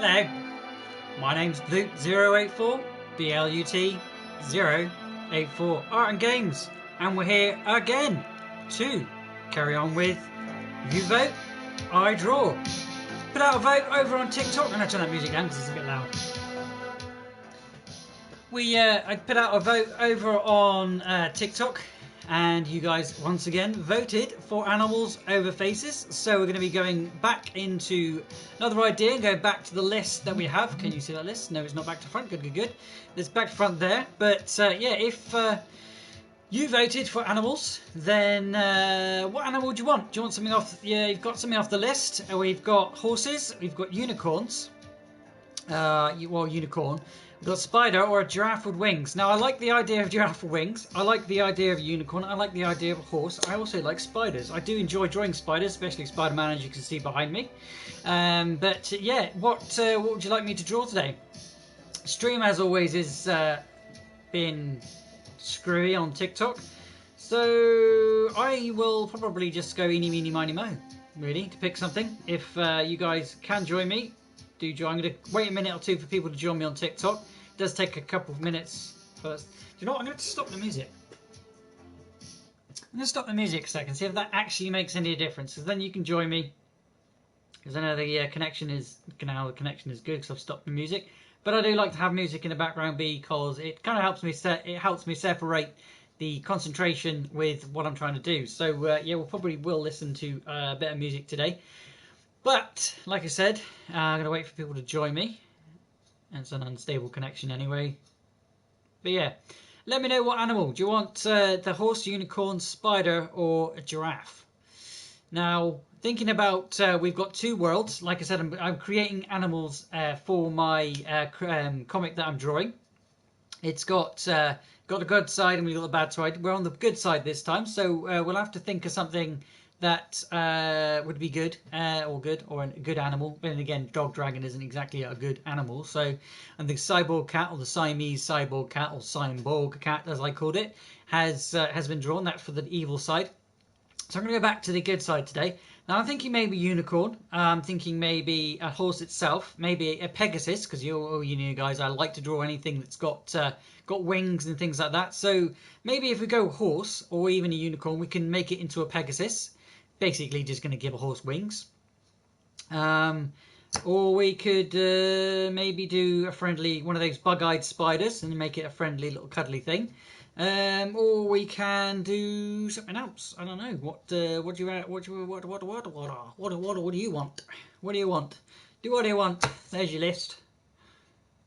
Hello, my name's Blut084, BLUT084 Art and Games, and we're here again to carry on with You Vote, I Draw. Put out a vote over on TikTok. I'm going to turn that music down because it's a bit loud. I put out a vote over on TikTok, and you guys once again voted for animals over faces. So we're going to be going back into another idea and go back to the list that we have. Can you see that list? No, it's not back to front. Good, good, good. It's back to front there. But yeah, if you voted for animals, then what animal would you want? Do you want something off? Yeah, you've got something off the list. We've got horses. We've got unicorns. Unicorn. We've got a spider or a giraffe with wings. Now, I like the idea of giraffe with wings. I like the idea of a unicorn. I like the idea of a horse. I also like spiders. I do enjoy drawing spiders, especially Spider-Man, as you can see behind me. But yeah, what would you like me to draw today? Stream, as always, is being screwy on TikTok. So I will probably just go eeny, meeny, miny, mo, really, to pick something. If you guys can join me, do join. I'm going to wait a minute or two for people to join me on TikTok. It does take a couple of minutes first. Do you know what? I'm going to stop the music. I'm going to stop the music a second, see if that actually makes any difference. Because then you can join me. Because I know the connection is good because I've stopped the music. But I do like to have music in the background because it kind of helps me separate the concentration with what I'm trying to do. So yeah, we'll probably listen to a bit of music today. But, like I said, I'm going to wait for people to join me. And it's an unstable connection anyway. But yeah, let me know what animal. Do you want the horse, unicorn, spider, or a giraffe? Now, thinking about, we've got two worlds. Like I said, I'm creating animals for my comic that I'm drawing. It's got the good side and we've got the bad side. We're on the good side this time, so we'll have to think of something that would be good, or a good animal. But then again, Dog Dragon isn't exactly a good animal. So, and the Cyborg Cat, or the Siamese Cyborg Cat, or Cyborg Cat, as I called it, has been drawn. That's for the evil side. So I'm going to go back to the good side today. Now I'm thinking maybe unicorn. I'm thinking maybe a horse itself, maybe a Pegasus, because you know, guys, I like to draw anything that's got wings and things like that. So maybe if we go horse or even a unicorn, we can make it into a Pegasus. Basically, just going to give a horse wings. Or we could maybe do a friendly one of those bug-eyed spiders and make it a friendly little cuddly thing. Or we can do something else. I don't know. What do you want? What do you want? What do you want? Do what do you want? There's your list.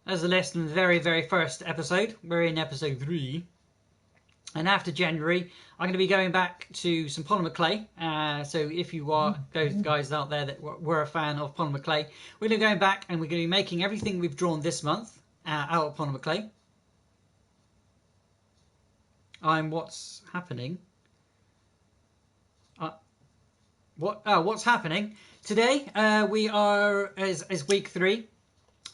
There's the list in the very, very first episode. We're in episode 3. And after January, I'm going to be going back to some polymer clay. So if you are those guys out there that were a fan of polymer clay, we're going to be going back and we're going to be making everything we've drawn this month out of polymer clay. What's happening? What's happening today? We are as week 3.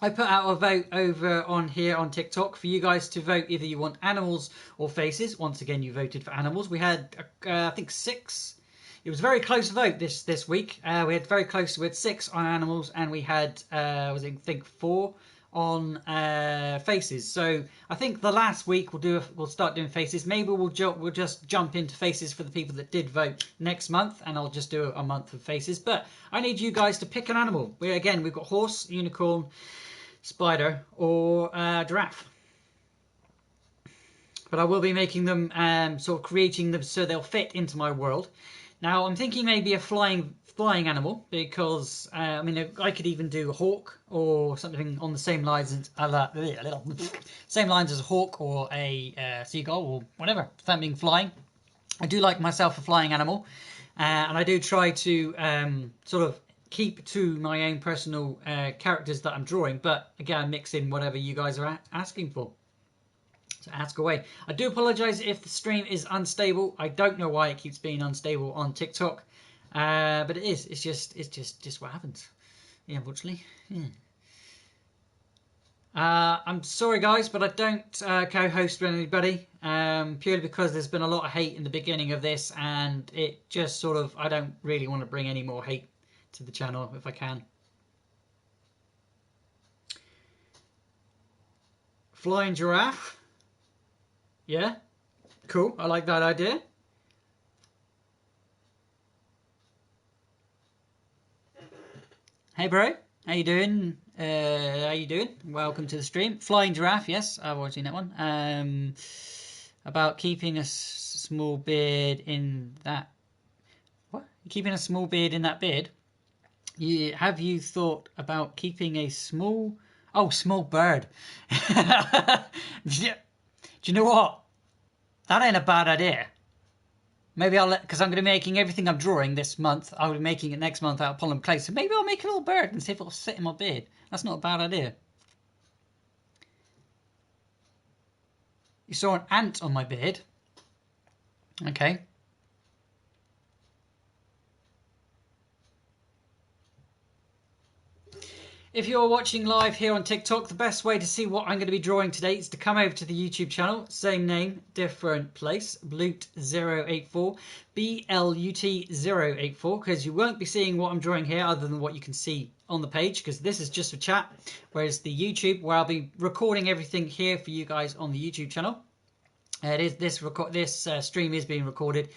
I put out a vote over on here on TikTok for you guys to vote either you want animals or faces. Once again, you voted for animals. We had I think 6. It was a very close vote this week. We had 6 on animals, and we had I think 4 on faces. So I think the last week we'll start doing faces. Maybe we'll just jump into faces for the people that did vote next month, and I'll just do a month of faces. But I need you guys to pick an animal. We've got horse, unicorn, spider, or giraffe. But I will be making them sort of creating them so they'll fit into my world. Now I'm thinking maybe a flying animal, because I could even do a hawk or something on the same lines as a hawk or a seagull or whatever, something flying. I do like myself a flying animal, and I do try to sort of keep to my own personal characters that I'm drawing, but again, mix in whatever you guys are asking for. So ask away. I do apologise if the stream is unstable. I don't know why it keeps being unstable on TikTok. But it is. It's just what happens. Yeah, unfortunately. Yeah. I'm sorry, guys, but I don't co-host with anybody. Purely because there's been a lot of hate in the beginning of this, and it just sort of, I don't really want to bring any more hate to the channel if I can. Flying giraffe. Yeah, cool. I like that idea. Hey bro, how you doing? How you doing? Welcome to the stream. Flying giraffe, yes, I've already seen that one. About keeping a small beard in that. What? Keeping a small beard in that beard? Have you thought about keeping a small? Oh, small bird. Do you know what? That ain't a bad idea. Maybe I'll let, because I'm going to be making everything I'm drawing this month, I'll be making it next month out of polymer clay. So maybe I'll make a little bird and see if it'll sit in my beard. That's not a bad idea. You saw an ant on my beard. Okay. If you're watching live here on TikTok, the best way to see what I'm going to be drawing today is to come over to the YouTube channel. Same name, different place. Blut084. BLUT084. Because you won't be seeing what I'm drawing here other than what you can see on the page. Because this is just for chat. Whereas the YouTube, where I'll be recording everything here for you guys on the YouTube channel. This stream is being recorded.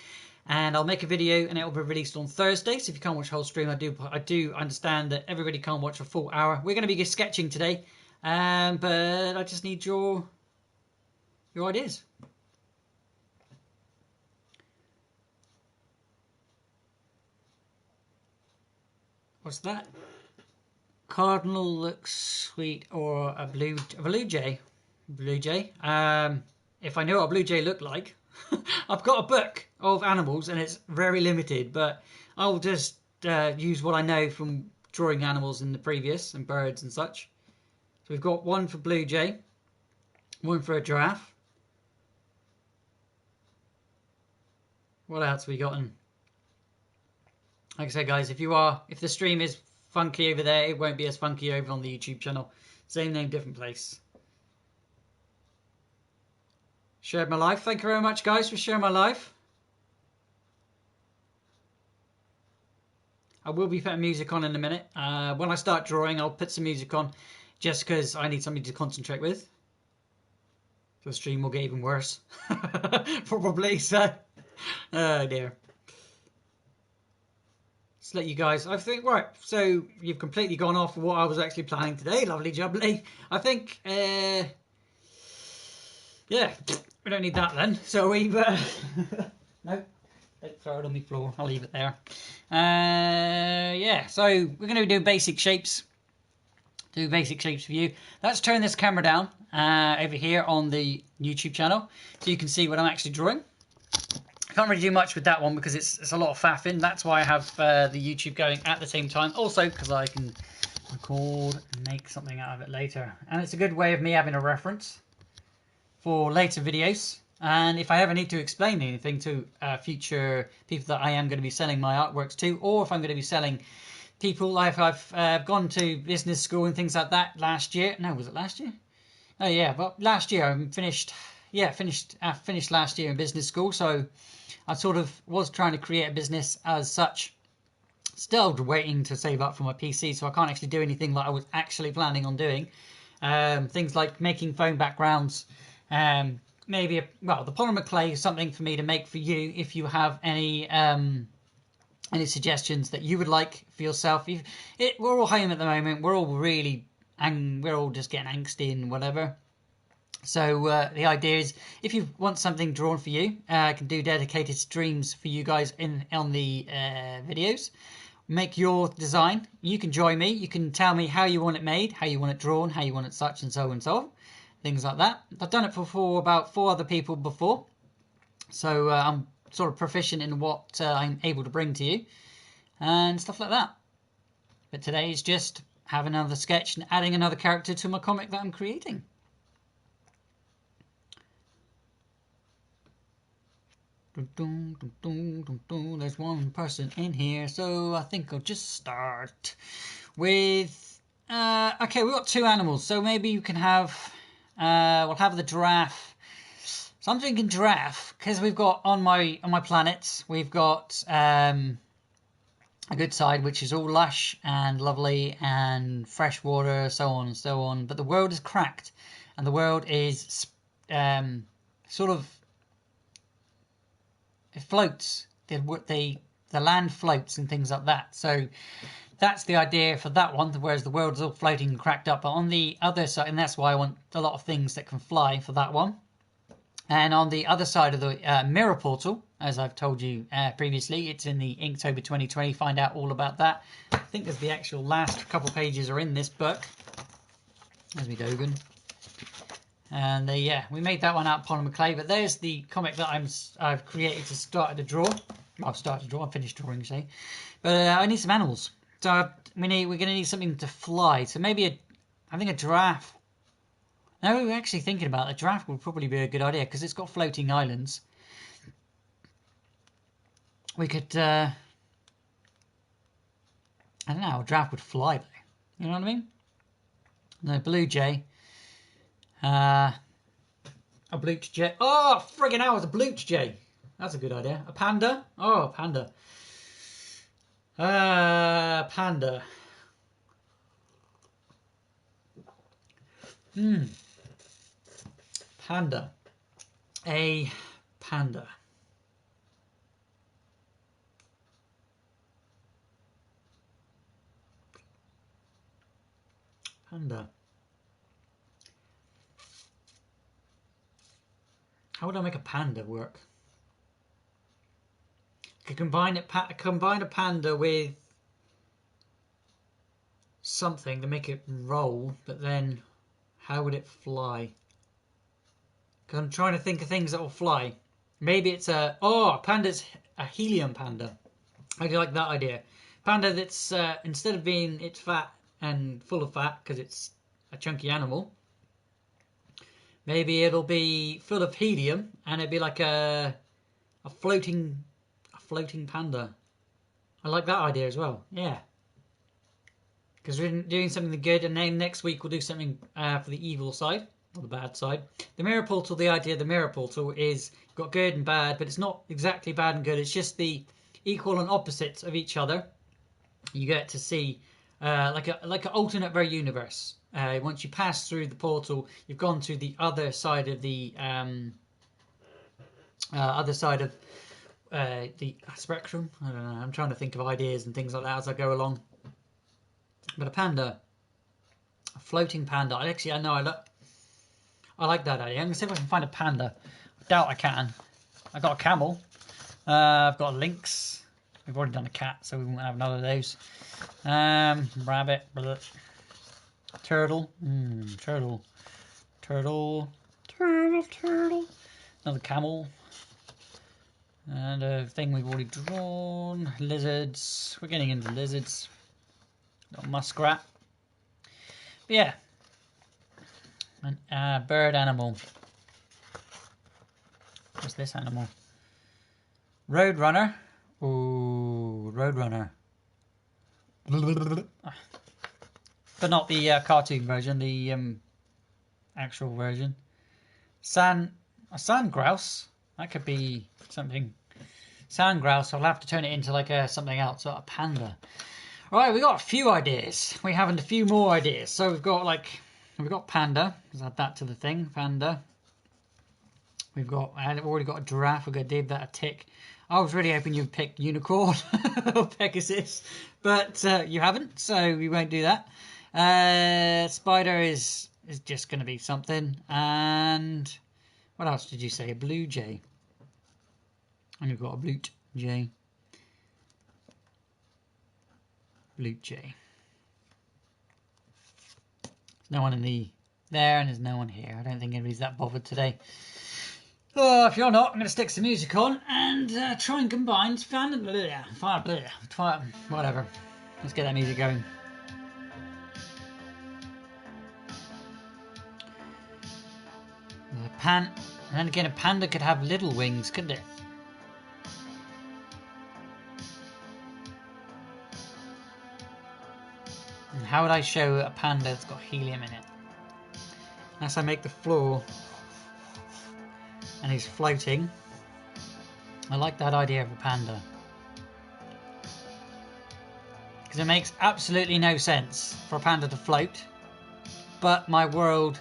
And I'll make a video and it will be released on Thursday. So if you can't watch the whole stream, I do understand that everybody can't watch a full hour. We're going to be sketching today, but I just need your ideas. What's that? Cardinal looks sweet, or a blue jay? Blue jay. If I know what a blue jay looked like. I've got a book of animals and it's very limited, but I'll just use what I know from drawing animals in the previous and birds and such. So we've got one for blue jay, one for a giraffe. What else have we got? Like I said, guys, if the stream is funky over there, it won't be as funky over on the YouTube channel. Same name, different place. Shared my life. Thank you very much, guys, for sharing my life. I will be putting music on in a minute. When I start drawing, I'll put some music on just because I need something to concentrate with. The stream will get even worse. Probably, so. Oh, dear. Just let you guys... I think, right, so you've completely gone off what I was actually planning today. Lovely jubbly. I think... yeah, we don't need that then. So we've... no, don't throw it on the floor. I'll leave it there. Yeah, so we're going to do basic shapes. Do basic shapes for you. Let's turn this camera down over here on the YouTube channel so you can see what I'm actually drawing. I can't really do much with that one because it's a lot of faffing. That's why I have the YouTube going at the same time. Also because I can record and make something out of it later. And it's a good way of me having a reference for later videos. And if I ever need to explain anything to future people that I am going to be selling my artworks to, or if I'm going to be selling people, like I've gone to business school and things like that last year. No, was it last year? Oh yeah, but last year I finished. Yeah, finished last year in business school. So I sort of was trying to create a business as such. Still waiting to save up for my PC, so I can't actually do anything that I was actually planning on doing. Things like making phone backgrounds. Maybe the polymer clay is something for me to make for you if you have any suggestions that you would like for yourself. We're all home at the moment. We're all we're all just getting angsty and whatever. So the idea is, if you want something drawn for you, I can do dedicated streams for you guys on the videos. Make your design. You can join me. You can tell me how you want it made, how you want it drawn, how you want it such and so and so on. Things like that. I've done it for about 4 other people before. So I'm sort of proficient in what I'm able to bring to you. And stuff like that. But today is just having another sketch and adding another character to my comic that I'm creating. There's one person in here, so I think I'll just start with... okay, we've got 2 animals, so maybe you can have... we'll have the giraffe. So I'm thinking giraffe, because we've got on my planets, we've got a good side, which is all lush and lovely and fresh water, so on and so on. But the world is cracked, and the world is sort of, it floats. The land floats and things like that. So that's the idea for that one, whereas the world is all floating and cracked up. But on the other side, and that's why I want a lot of things that can fly for that one. And on the other side of the mirror portal, as I've told you previously, it's in the Inktober 2020. Find out all about that. I think there's the actual last couple pages are in this book. As we Dogan. And yeah, we made that one out of polymer clay. But there's the comic that I've created to start to draw. Well, I've started to draw. I've finished drawing, say. But I need some animals. So we're going to need something to fly. So maybe I think a giraffe. Now we were actually thinking about a giraffe would probably be a good idea because it's got floating islands. We could, I don't know, a giraffe would fly though. You know what I mean? No, blue jay. A blue jay. Oh, friggin' hell, it's a blue jay. That's a good idea. A panda. Oh, a panda. Panda. Panda. A panda. Panda. How would I make a panda work? I could combine a panda with something to make it roll, but then how would it fly? Because I'm trying to think of things that will fly. Maybe it's panda's a helium panda. I do like that idea. Panda that's instead of being it's fat and full of fat because it's a chunky animal, maybe it'll be full of helium and it'd be like a floating panda. I like that idea as well. Yeah. Because we're doing something good, and then next week we'll do something for the evil side, or the bad side. The mirror portal, the idea of the mirror portal is you've got good and bad, but it's not exactly bad and good. It's just the equal and opposites of each other. You get to see like an alternate very universe. Once you pass through the portal, you've gone to the other side of the the spectrum. I don't know. I'm trying to think of ideas and things like that as I go along. But a panda, a floating panda. I like that idea. I'm gonna see if I can find a panda. I doubt I can. I got a camel. I've got a lynx. We've already done a cat, so we won't have another of those. Rabbit, turtle, turtle. Another camel. And a thing we've already drawn. Lizards. We're getting into lizards. Got a muskrat. But yeah. And bird animal. What's this animal? Roadrunner. Ooh, Roadrunner. But not the cartoon version, the actual version. A sand grouse. That could be something. Sand grouse. I'll have to turn it into like something else, a panda. Right, we got a few ideas. We have a few more ideas. So we've got panda. Let's add that to the thing. Panda. I've already got a giraffe. We're going to give that a tick. I was really hoping you'd pick unicorn or Pegasus, but you haven't, so we won't do that. Spider is just going to be something. And what else did you say? A blue jay. And you've got a blue jay. Blue jay. There's no one there, and there's no one here. I don't think anybody's that bothered today. Oh, if you're not, I'm going to stick some music on and try and combine whatever. Let's get that music going. And then again, a panda could have little wings, couldn't it? And how would I show a panda that's got helium in it? Unless I make the floor and he's floating. I like that idea of a panda. Because it makes absolutely no sense for a panda to float. But my world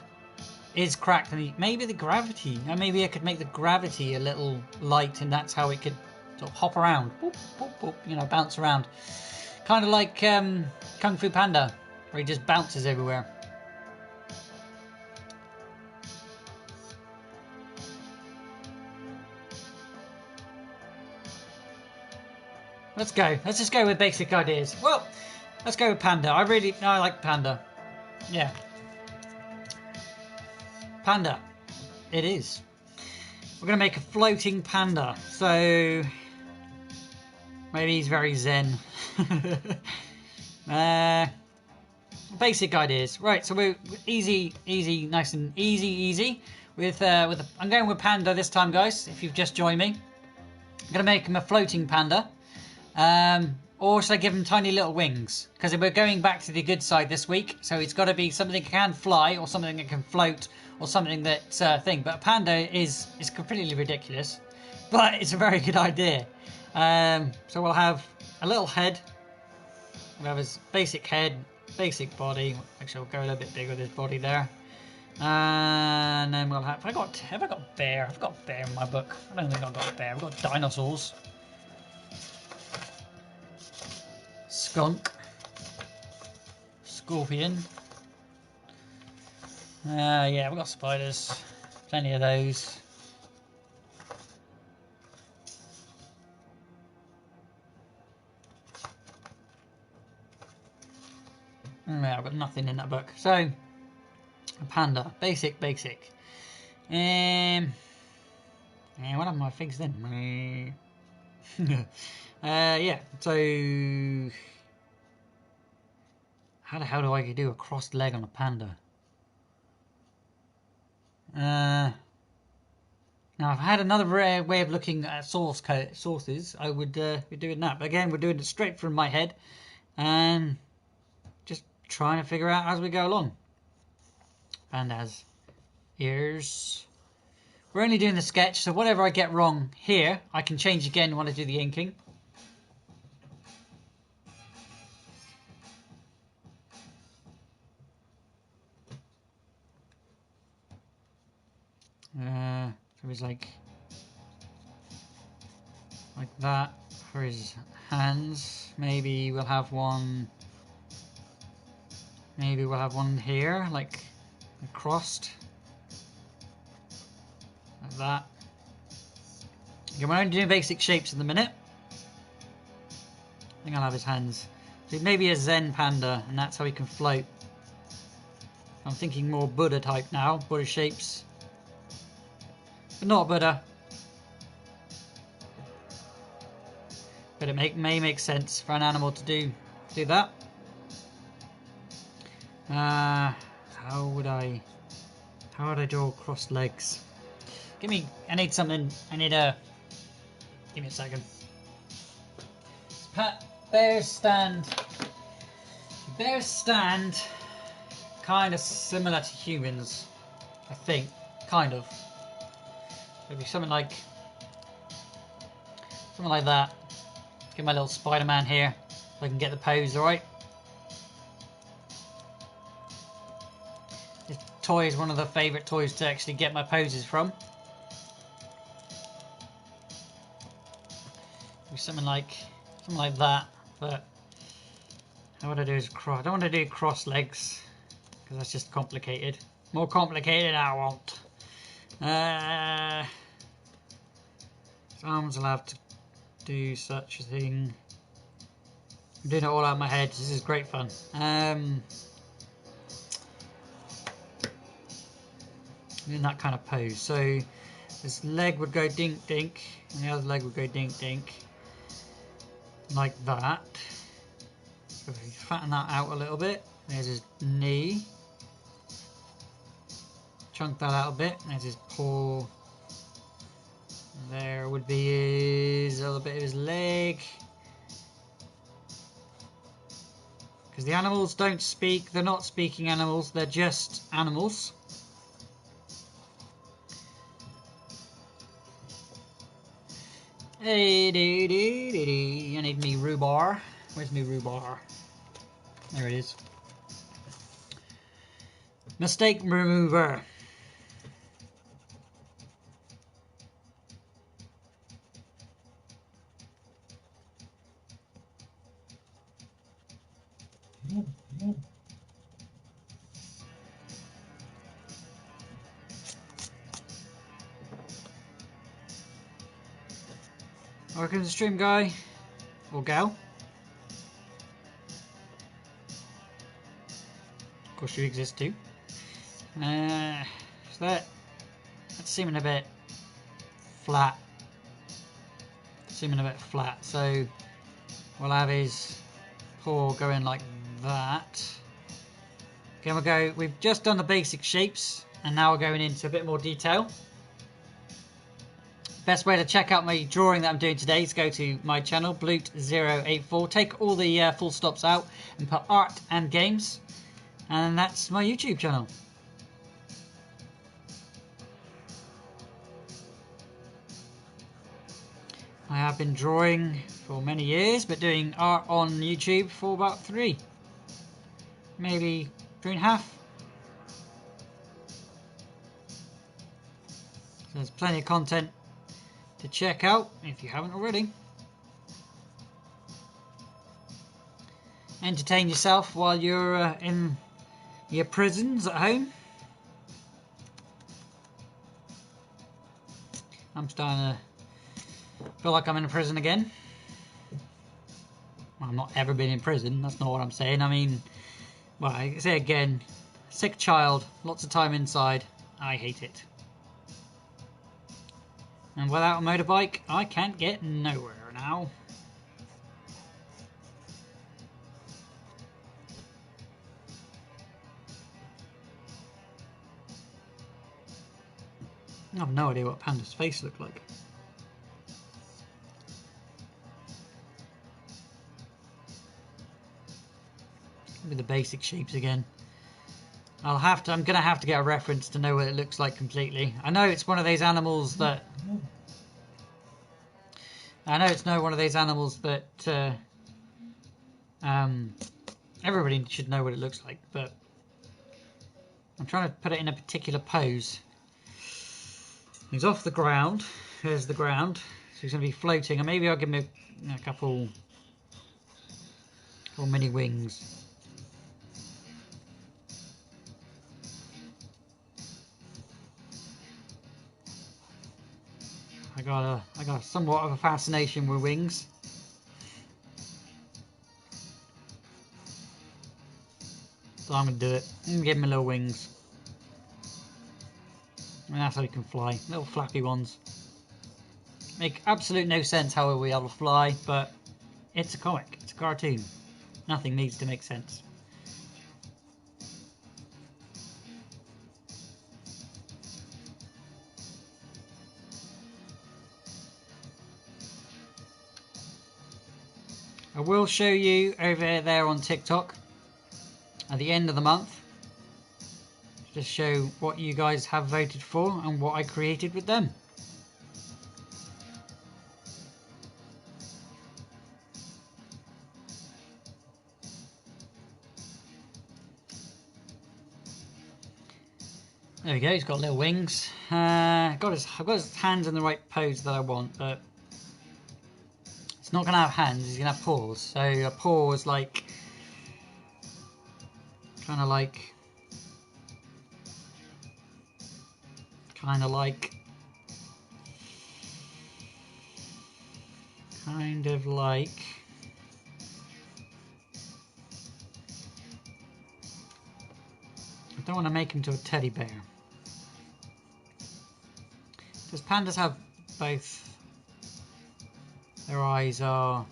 is cracked. And maybe the gravity. Maybe I could make the gravity a little light, and that's how it could sort of hop around. Boop, boop, boop, you know, bounce around. Kind of like Kung Fu Panda, where he just bounces everywhere. Let's go. Let's just go with basic ideas. Well, let's go with Panda. I like Panda. Yeah. Panda. It is. We're going to make a floating panda. So, maybe he's very zen. Basic ideas. Right, so we're easy, nice and easy. I'm going with Panda this time, guys, if you've just joined me. I'm going to make him a floating panda. Or should I give him tiny little wings? Because we're going back to the good side this week, so it's got to be something that can fly, or something that can float, or something that's thing. But a panda is completely ridiculous, but it's a very good idea. So we'll have a little head. We'll have his basic head, basic body. Actually, we'll go a little bit bigger with his body there. And then we'll have. Have I got bear? I've got bear in my book. I don't think I've got bear. I've got dinosaurs. Skunk, scorpion. Yeah, we've got spiders. Plenty of those. Yeah, I've got nothing in that book. So, a panda, basic. Yeah, what are my figs then? Yeah. So. How the hell do I do a crossed leg on a panda? Now, if I had another way of looking at sources, I would be doing that. But again, we're doing it straight from my head, and just trying to figure out as we go along. Panda's ears. We're only doing the sketch, so whatever I get wrong here, I can change again when I do the inking. So it's like that for his hands. Maybe we'll have one. Maybe we'll have one here, like crossed, like that. Okay, we're only doing basic shapes in the minute. I think I'll have his hands. So maybe a Zen panda, and that's how he can float. I'm thinking more Buddha type now, Buddha shapes. But not Buddha. But it may make sense for an animal to do that. How would I draw crossed legs? I need something. Give me a second. Bears stand. Bears stand kind of similar to humans, I think. Kind of. Maybe something like that. Get my little Spider-Man here so I can get the pose, alright? This toy is one of the favourite toys to actually get my poses from. Maybe something like that, but how would I do is cross? I don't want to do cross legs because that's just complicated. More complicated I want. His arms will have to do such a thing. I'm doing it all out of my head. This is great fun. In that kind of pose. So this leg would go dink dink, and the other leg would go dink dink, like that. So if you fatten that out a little bit, there's his knee. Chunk that out a bit. There's his paw. There would be his other bit of his leg. Because the animals don't speak. They're not speaking animals. They're just animals. Hey, I need me rhubarb. Where's me rhubarb? There it is. Mistake remover. Welcome to the stream, guy or gal. Of course, you exist too. So that's seeming a bit flat. So we'll have his paw going like that. Okay, we'll go. We've just done the basic shapes, and now we're going into a bit more detail. Best way to check out my drawing that I'm doing today is go to my channel, Bloot084. Take all the full stops out and put art and games, and that's my YouTube channel. I have been drawing for many years, but doing art on YouTube for about 3, maybe 3.5. So there's plenty of content to check out if you haven't already. Entertain yourself while you're in your prisons at home. I'm starting to feel like I'm in a prison again. Well, I've not ever been in prison, that's not what I'm saying. I mean, well, I say again, sick child, lots of time inside. I hate it. And without a motorbike, I can't get nowhere now. I have no idea what Panda's face looked like. With the basic shapes again. I'm gonna have to get a reference to know what it looks like completely. I know it's one of those animals that everybody should know what it looks like, but I'm trying to put it in a particular pose. He's off the ground. Here's the ground. So he's going to be floating, and maybe I'll give him a couple mini wings. I got somewhat of a fascination with wings. So I'm going to do it. I'm going to give him little wings. And that's how he can fly. Little flappy ones. Make absolute no sense how we'll be able to fly, but it's a comic. It's a cartoon. Nothing needs to make sense. I will show you over there on TikTok at the end of the month. Just show what you guys have voted for and what I created with them. There we go, he's got little wings. I've got his hands in the right pose that I want, but it's not going to have hands, he's going to have paws. So a paw is like, kind of like I don't want to make him to a teddy bear. Does pandas have both? Their eyes are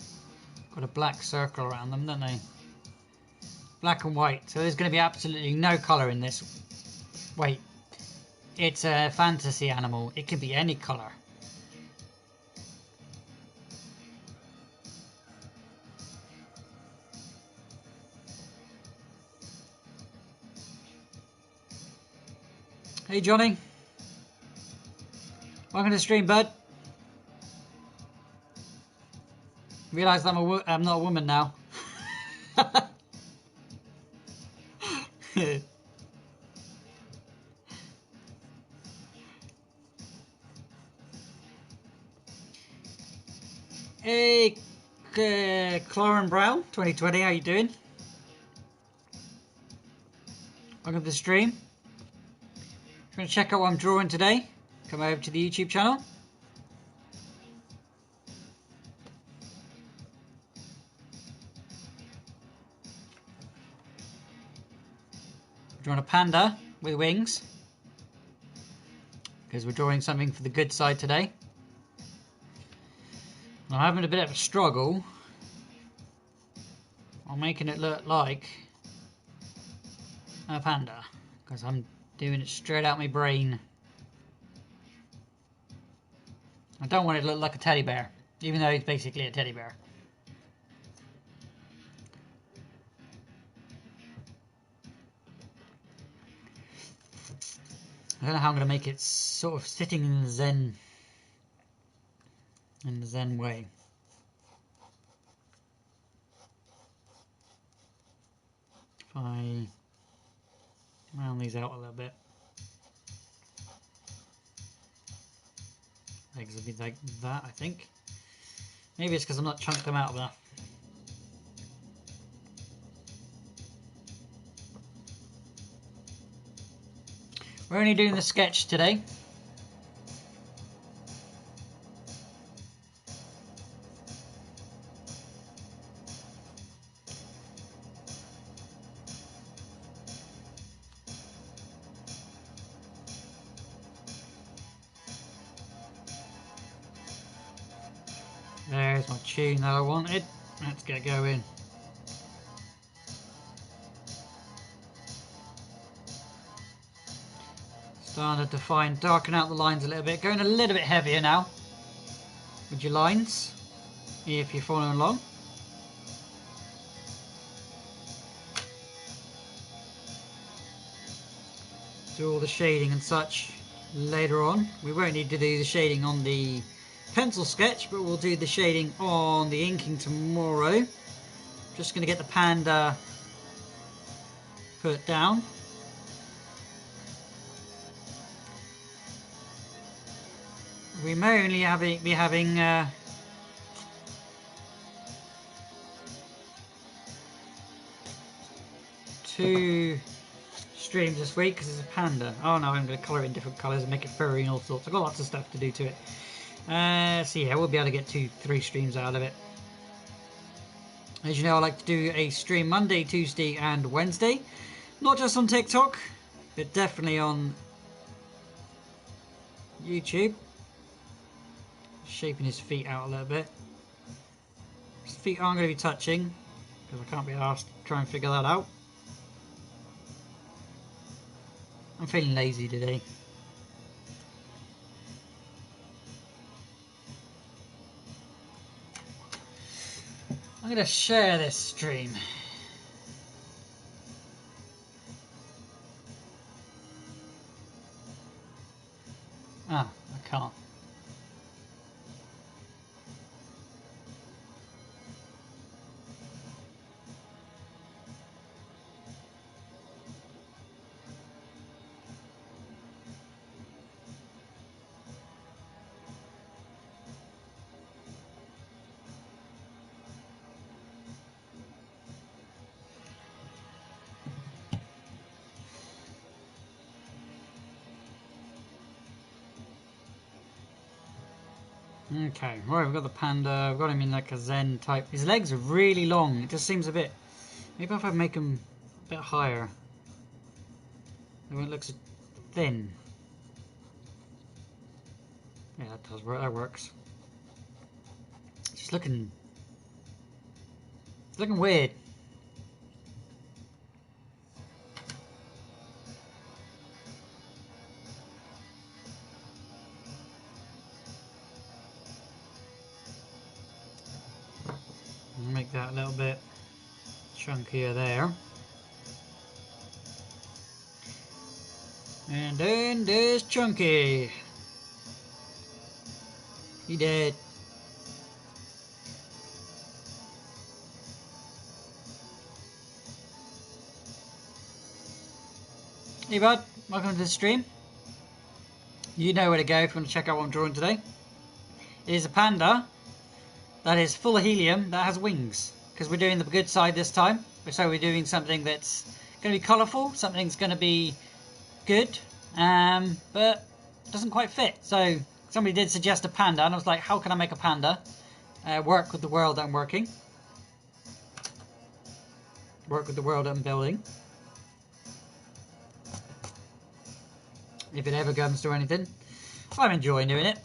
got a black circle around them, don't they? Black and white. So there's going to be absolutely no colour in this. Wait, it's a fantasy animal. It can be any colour. Hey Johnny, welcome to the stream, bud. Realised I'm not a woman now. Hey, Cloran Brown, 2020, how you doing? Welcome to the stream. If you want to check out what I'm drawing today, come over to the YouTube channel. I'm drawing a panda with wings, because we're drawing something for the good side today. I'm having a bit of a struggle on making it look like a panda, because I'm doing it straight out my brain. I don't want it to look like a teddy bear, even though it's basically a teddy bear. I don't know how I'm going to make it sort of sitting in the Zen way. If I round these out a little bit, legs will be like that, I think. Maybe it's because I'm not chunked them out enough. We're only doing the sketch today. There's my tune that I wanted. Let's get going. Starting to define, darken out the lines a little bit. Going a little bit heavier now with your lines, if you're following along. Do all the shading and such later on. We won't need to do the shading on the pencil sketch, but we'll do the shading on the inking tomorrow. Just going to get the panda put down. We may only be having two streams this week because it's a panda. Oh no, I'm going to colour it in different colours and make it furry and all sorts. I've got lots of stuff to do to it. So yeah, we'll be able to get 2-3 streams out of it. As you know, I like to do a stream Monday, Tuesday and Wednesday. Not just on TikTok, but definitely on YouTube. Shaping his feet out a little bit. His feet aren't going to be touching because I can't be asked to try and figure that out. I'm feeling lazy today. I'm going to share this stream. Ah, I can't. Okay, right, we've got the panda, we've got him in like a Zen type. His legs are really long, it just seems a bit... Maybe if I make them a bit higher, they won't look so thin. Yeah, that does work, that works. It's looking weird. Make that a little bit chunkier there. And then there's Chunky. He dead. Hey bud, welcome to the stream. You know where to go if you want to check out what I'm drawing today. It is a panda that is full of helium that has wings. Because we're doing the good side this time. So we're doing something that's going to be colourful, something's going to be good, but doesn't quite fit. So somebody did suggest a panda, and I was like, how can I make a panda work with the world that I'm working? Work with the world I'm building. If it ever comes to anything. I'm enjoying doing it.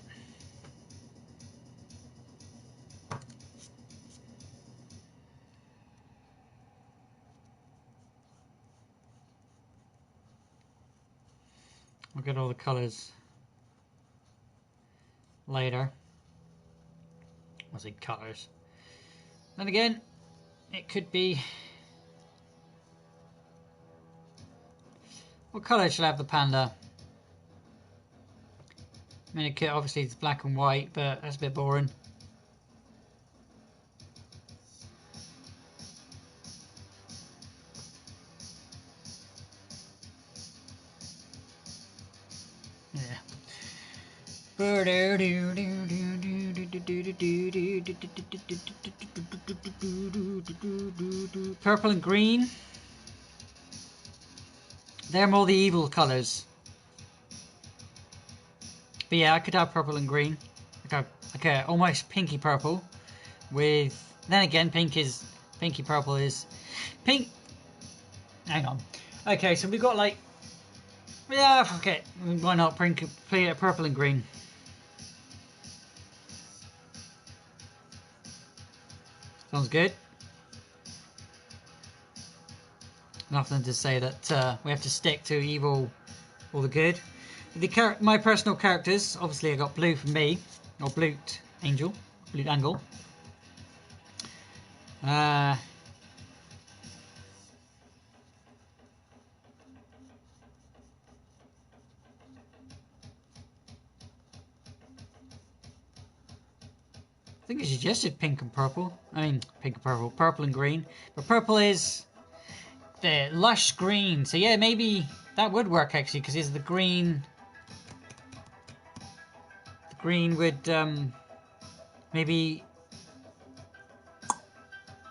I'll get all the colours later. I say colours. Then again, it could be... What colour should I have the panda? I mean, obviously it's black and white, but that's a bit boring. Yeah. Purple and green. They're more the evil colours. But yeah, I could have purple and green. Like a almost pinky purple. With... Then again, pinky purple is... Pink... Hang on. Okay, so we've got like... Yeah, okay. Why not play it purple and green? Sounds good. Nothing to say that we have to stick to evil or the good. My personal characters, obviously I got Blue from me, or Blute Angel, Blute Angle. I think I suggested pink and purple. I mean, pink and purple, purple and green. But purple is the lush green. So yeah, maybe that would work actually, because it's the green. The green would maybe.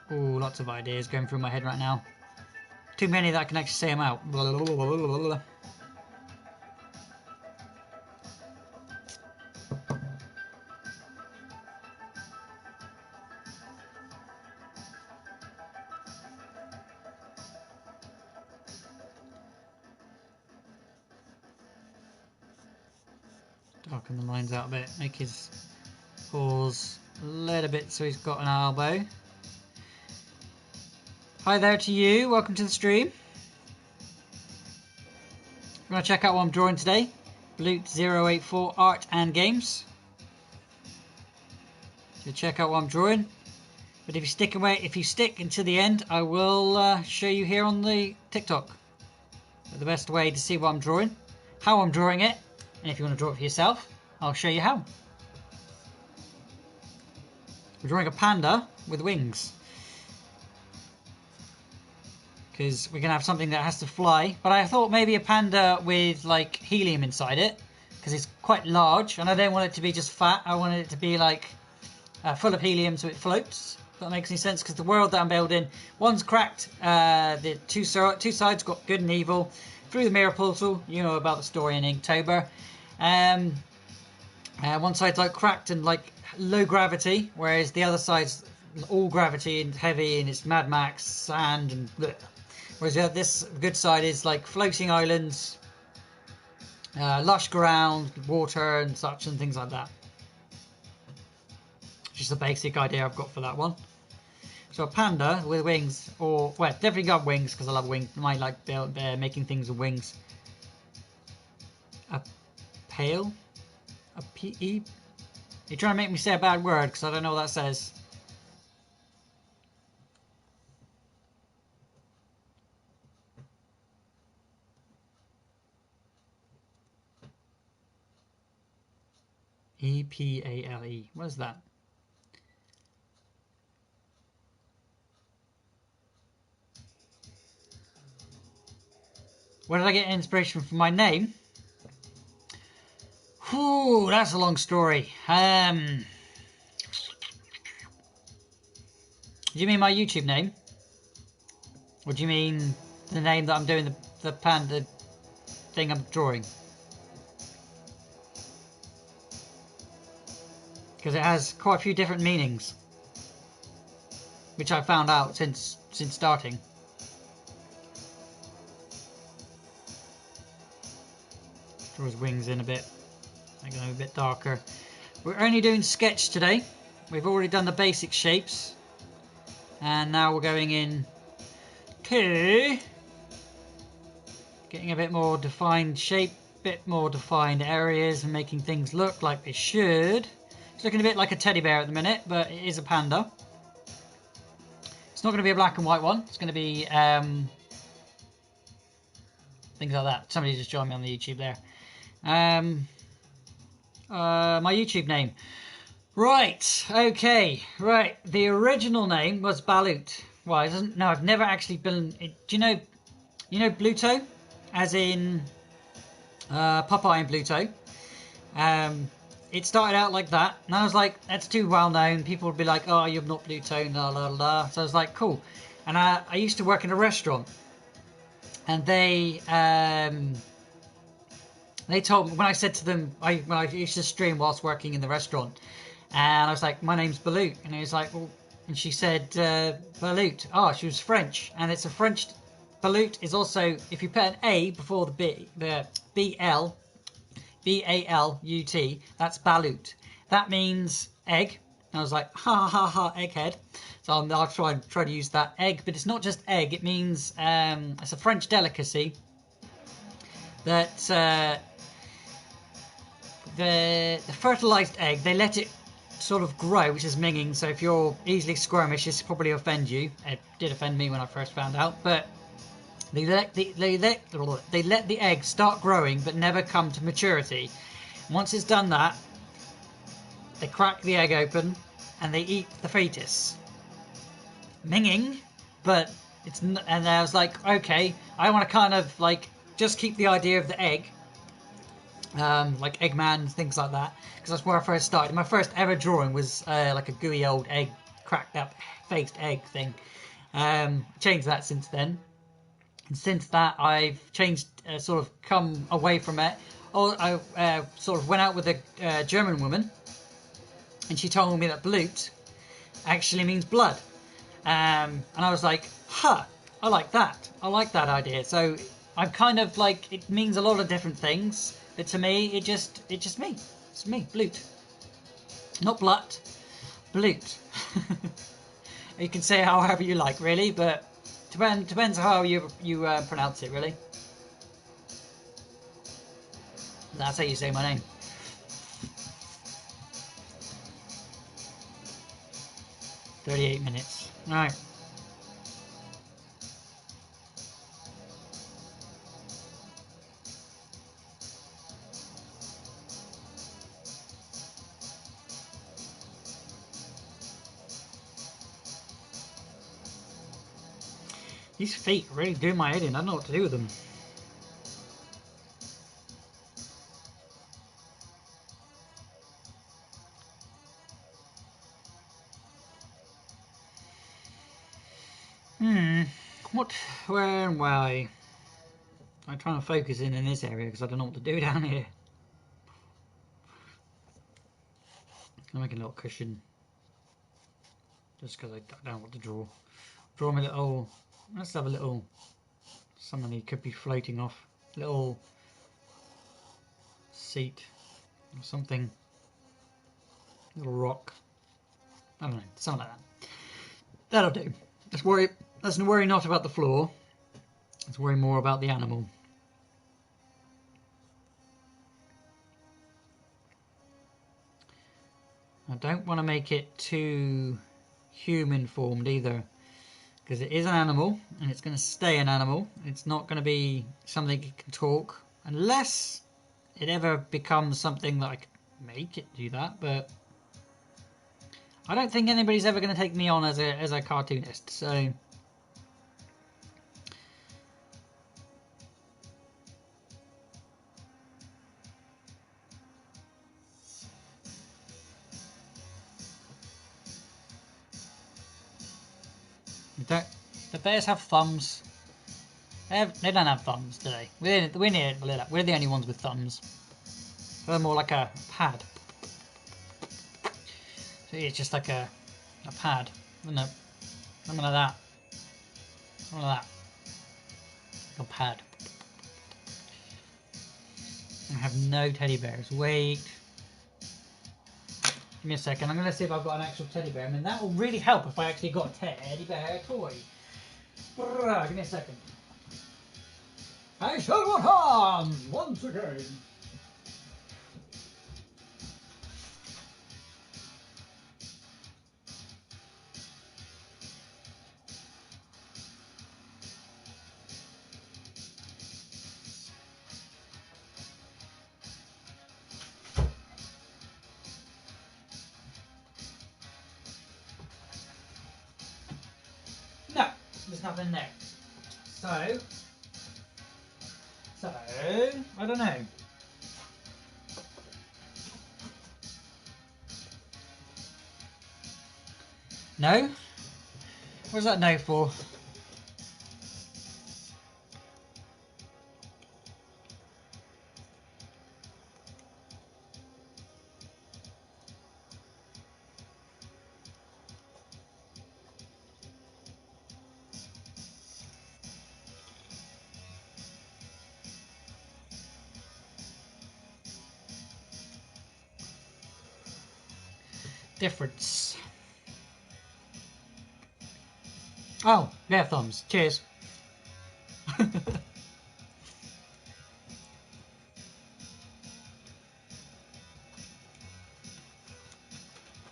Oh, lots of ideas going through my head right now. Too many that I can actually say them out. Darken the lines out a bit, make his paws a little bit so he's got an elbow. Hi there to you, welcome to the stream. If you want to check out what I'm drawing today, Blute084 Art and Games. So check out what I'm drawing. But if you stick until the end, I will show you here on the TikTok. The best way to see what I'm drawing, how I'm drawing it, and if you want to draw it for yourself, I'll show you how. We're drawing a panda with wings. Because we're going to have something that has to fly. But I thought maybe a panda with like helium inside it. Because it's quite large. And I don't want it to be just fat. I wanted it to be like full of helium so it floats. If that makes any sense. Because the world that I'm building, one's cracked. The two sides got good and evil. Through the mirror portal, you know about the story in Inktober. One side's like cracked and like low gravity. Whereas the other side's all gravity and heavy and it's Mad Max, sand and bleh. Whereas this good side is like floating islands, lush ground, water and such and things like that. Just the basic idea I've got for that one. So a panda with wings, or well, definitely got wings because I love wings. I might like making things with wings. A pail, a P-E. You're trying to make me say a bad word because I don't know what that says. E-P-A-L-E. What is that? Where did I get inspiration for my name? Whew, that's a long story. Do you mean my YouTube name? Or do you mean the name that I'm doing the panda thing I'm drawing. Because it has quite a few different meanings, which I found out since starting. Draw his wings in a bit, make them a bit darker. We're only doing sketch today. We've already done the basic shapes, and now we're going in to getting a bit more defined shape, bit more defined areas, and making things look like they should. It's looking a bit like a teddy bear at the minute, but it is a panda. It's not going to be a black and white one. It's going to be things like that. Somebody just joined me on the YouTube there. My YouTube name. Right, okay, right. The original name was Balut. Well, it doesn't. No, I've never actually been. Do you know Bluto, as in Popeye and Bluto? It started out like that, and I was like, that's too well known. People would be like, oh, you're not Bluto, la la la. So I was like, cool. And I used to work in a restaurant, and they told me when I said to them, when I used to stream whilst working in the restaurant. And I was like, my name's Balut. And he was like, well, and she said, Balut. Oh, she was French. And it's a French, Balut is also, if you put an A before the B, the B-L, B-A-L-U-T, that's Balut. That means egg. And I was like, ha ha ha, egghead. So I'll try to use that egg. But it's not just egg. It means, it's a French delicacy that the fertilized egg, they let it sort of grow, which is minging. So if you're easily squirmish, this probably offend you. It did offend me when I first found out, but they let the egg start growing but never come to maturity. Once it's done that, they crack the egg open and they eat the fetus. Minging, but it's and I was like, okay, I want to kind of like just keep the idea of the egg. Like Eggman, things like that, because that's where I first started. My first ever drawing was like a gooey old egg, cracked up, faced egg thing. Changed that since then, and since that I've changed, sort of come away from it. Oh, I sort of went out with a German woman, and she told me that Blut actually means blood, and I was like, huh, I like that. I like that idea. So I'm kind of like, it means a lot of different things. But to me, it just me. It's me, Blut. Not Blut, Blut. You can say however you like, really, but depends how you pronounce it, really. That's how you say my name. "38 minutes. All right. These feet really do my head in. I don't know what to do with them. What? Where and why? I'm trying to focus in this area because I don't know what to do down here. I'm making a little cushion just because I don't know what to draw. Draw me a little. Let's have a little. Somebody could be floating off. Little seat or something. Little rock. I don't know. Something like that. That'll do. Let's worry not about the floor. Let's worry more about the animal. I don't want to make it too human formed either, because it is an animal and it's going to stay an animal. It's not going to be something that can talk unless it ever becomes something that I can make it do that. But I don't think anybody's ever going to take me on as a cartoonist. So the bears have thumbs. They don't have thumbs, do they? We're the only ones with thumbs. They're more like a pad. So it's just like a pad, isn't it? Something like that. Something like that. Like a pad. I have no teddy bears. Wait. Give me a second. I'm going to see if I've got an actual teddy bear. I mean, that will really help if I actually got a teddy bear toy. Give me a second. I shall go on once again. No, there's nothing there. So, I don't know. No? What's that no for? Difference. Oh, yeah, thumbs. Cheers.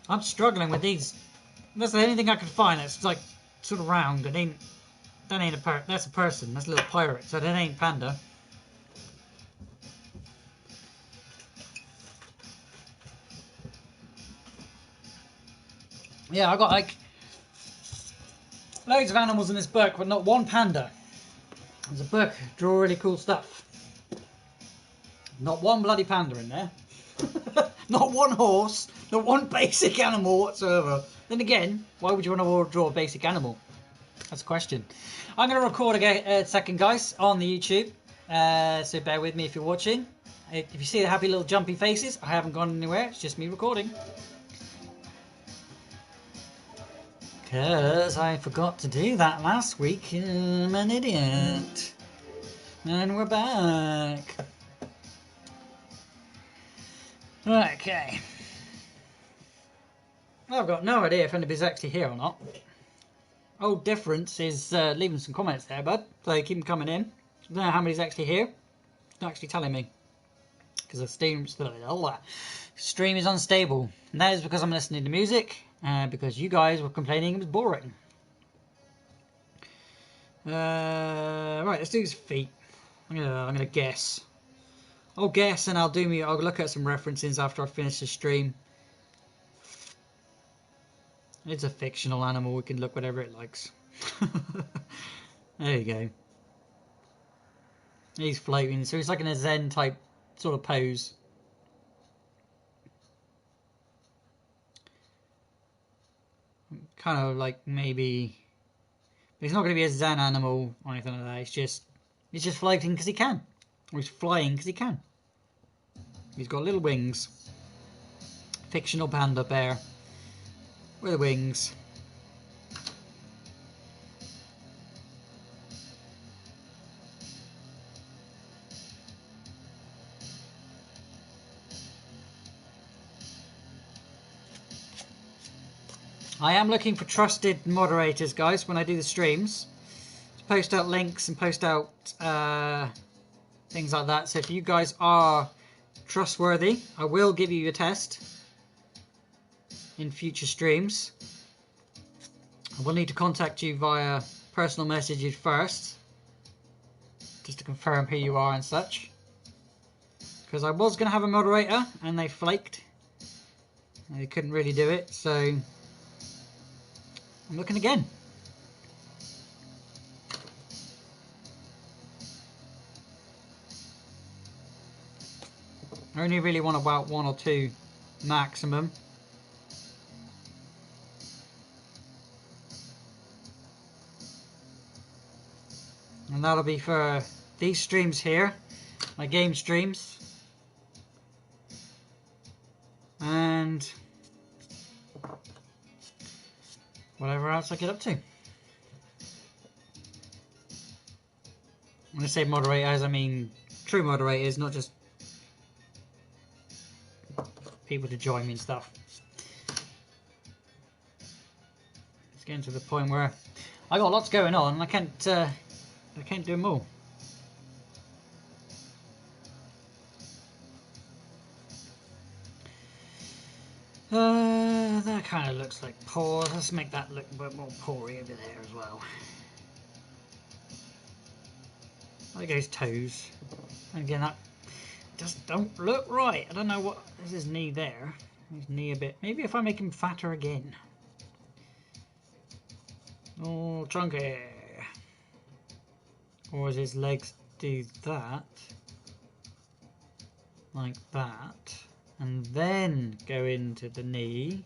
I'm struggling with these. That's the only thing I could find that's like sort of round. That ain't a that's a person. That's a little pirate. So that ain't panda. Yeah, I got like loads of animals in this book, but not one panda. There's a book, draw really cool stuff. Not one bloody panda in there. Not one horse. Not one basic animal whatsoever. Then again, why would you want to draw a basic animal? That's a question. I'm going to record a second, guys, on the YouTube. So bear with me if you're watching. If you see the happy little jumpy faces, I haven't gone anywhere. It's just me recording. Because I forgot to do that last week. I'm an idiot. And we're back. Okay. I've got no idea if anybody's actually here or not. Old Difference is leaving some comments there, bud. So keep them coming in. I don't know how many's actually here. It's not actually telling me. Because the stream is unstable. And that is because I'm listening to music. Because you guys were complaining it was boring. Right, let's do his feet. I'm gonna guess. I'll guess and I'll look at some references after I finish the stream. It's a fictional animal, we can look whatever it likes. There you go. He's floating, so he's like in a Zen type sort of pose. Kind of like maybe... He's not going to be a Zen animal or anything like that, he's just floating because he can. Or he's flying because he can. He's got little wings. Fictional panda bear. With wings. I am looking for trusted moderators, guys, when I do the streams. To post out links and post out things like that. So if you guys are trustworthy, I will give you a test in future streams. I will need to contact you via personal messages first, just to confirm who you are and such. Because I was going to have a moderator, and they flaked. They couldn't really do it, so I'm looking again. I only really want about 1 or 2 maximum. And that'll be for these streams here, my game streams. And whatever else I get up to. When I say moderators, I mean true moderators, not just people to join me and stuff. It's getting to the point where I got lots going on and I can't do them all. That kind of looks like paws. Let's make that look a bit more pawry over there as well. Like his toes. And again, that just don't look right. I don't know what. There's his knee there. His knee a bit. Maybe if I make him fatter again. Oh, chunky. Or as his legs do that. Like that. And then go into the knee.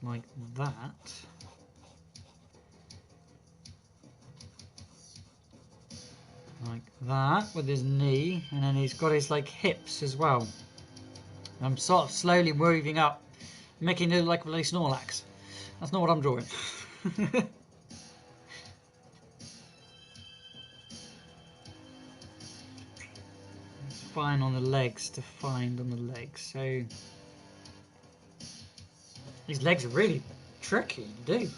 Like that. Like that with his knee, and then he's got his like hips as well. I'm sort of slowly moving up, making it look like a Snorlax. That's not what I'm drawing. Fine on the legs to find on the legs. So these legs are really tricky to do.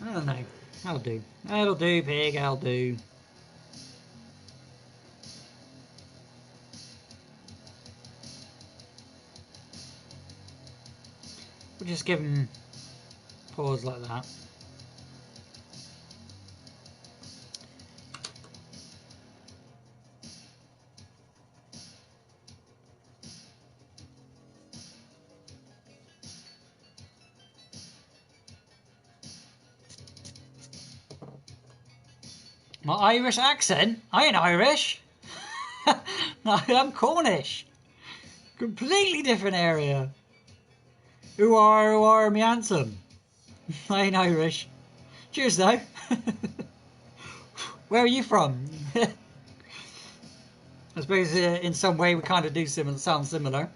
I don't know. That'll do. That'll do, pig. That'll do. We'll just give him paws like that. My Irish accent? I ain't Irish. No, I'm Cornish. Completely different area. Who are me handsome? I ain't Irish. Cheers though. Where are you from? I suppose in some way we kind of do sound similar.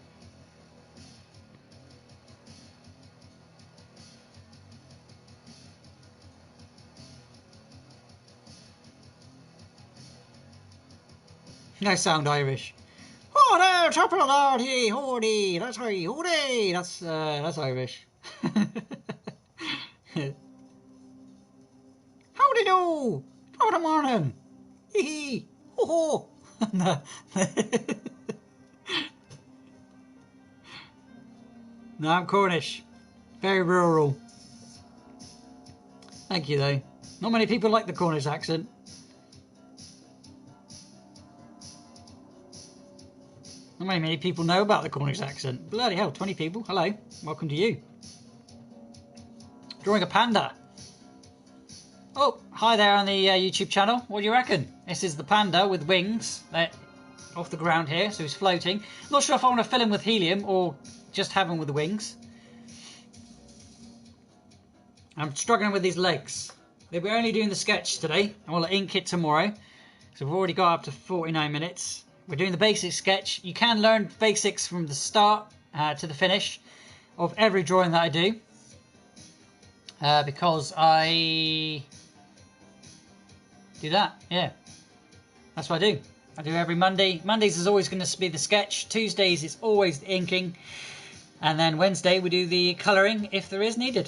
I sound Irish. Oh there, top of the Lord, he, hoody, that's right, hoody, that's Irish. Howdy do, top of the morning, hee hee, ho ho. No, I'm Cornish, very rural. Thank you though. Not many people like the Cornish accent. Not many people know about the Cornish accent. Bloody hell, 20 people. Hello, welcome to you. Drawing a panda. Oh, hi there on the YouTube channel. What do you reckon? This is the panda with wings off the ground here, so he's floating. Not sure if I want to fill him with helium or just have him with the wings. I'm struggling with these legs. We're only doing the sketch today. I will ink it tomorrow. So we've already got up to 49 minutes. We're doing the basic sketch. You can learn basics from the start to the finish of every drawing that I do. Because I do that, yeah. That's what I do. I do every Monday. Mondays is always going to be the sketch. Tuesdays is always the inking. And then Wednesday we do the colouring if there is needed.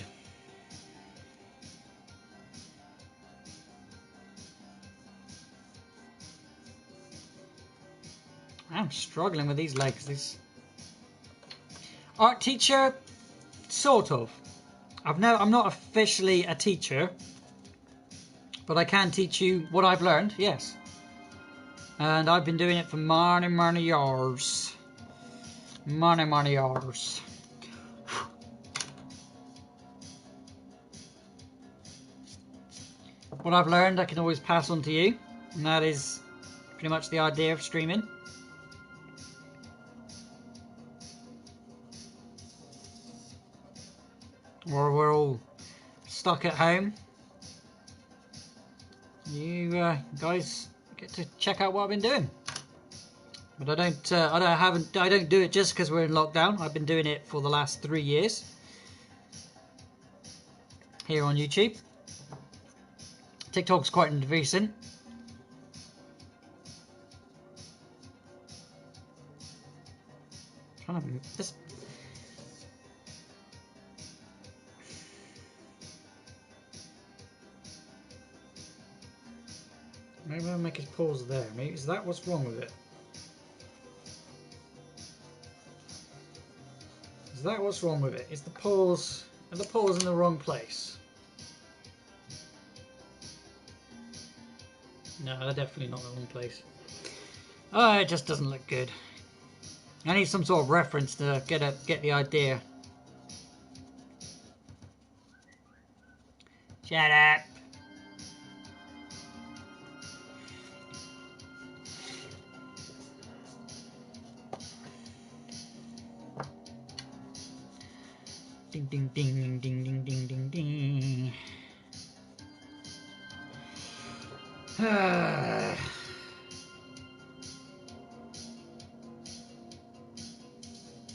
I'm struggling with these legs. This art teacher, sort of. I'm not officially a teacher, but I can teach you what I've learned. Yes, and I've been doing it for many years. Many years. What I've learned, I can always pass on to you, and that is pretty much the idea of streaming. Or we're all stuck at home. you guys get to check out what I've been doing. But I don't do it just because we're in lockdown. I've been doing it for the last 3 years here on YouTube. TikTok's quite recent. This. Maybe I'll make it pause there. Maybe is that what's wrong with it? Is that what's wrong with it? Is the pause and the pause in the wrong place? No, they're definitely not in the wrong place. Oh, it just doesn't look good. I need some sort of reference to get the idea. Shut up. Ding ding ding ding ding ding ding ding.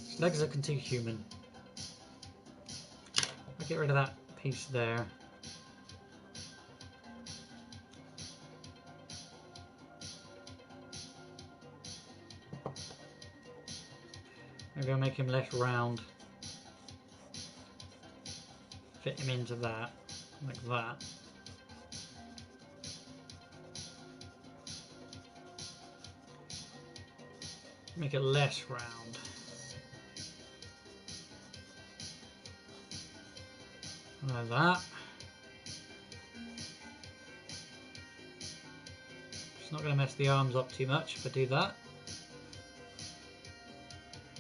His legs looking too human. I'll get rid of that piece there. Maybe I'll make him less round. Fit him into that, like that. Make it less round. Like that. It's not going to mess the arms up too much if I do that.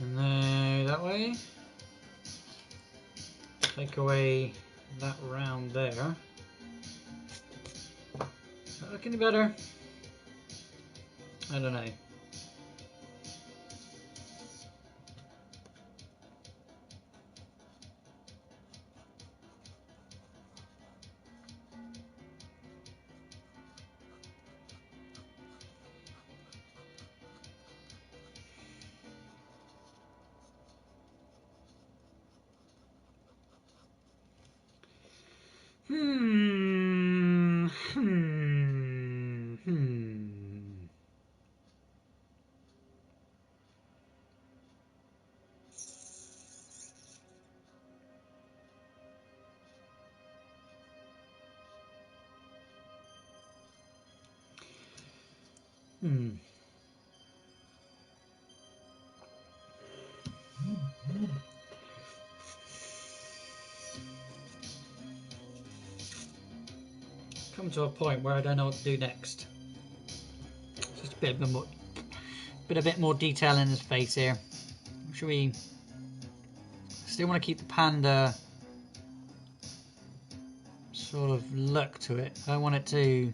And then that way. Take away that round there. Does that look any better? I don't know. Come to a point where I don't know what to do next. Just a bit more detail in his face here. Should we still want to keep the panda sort of look to it? I want it to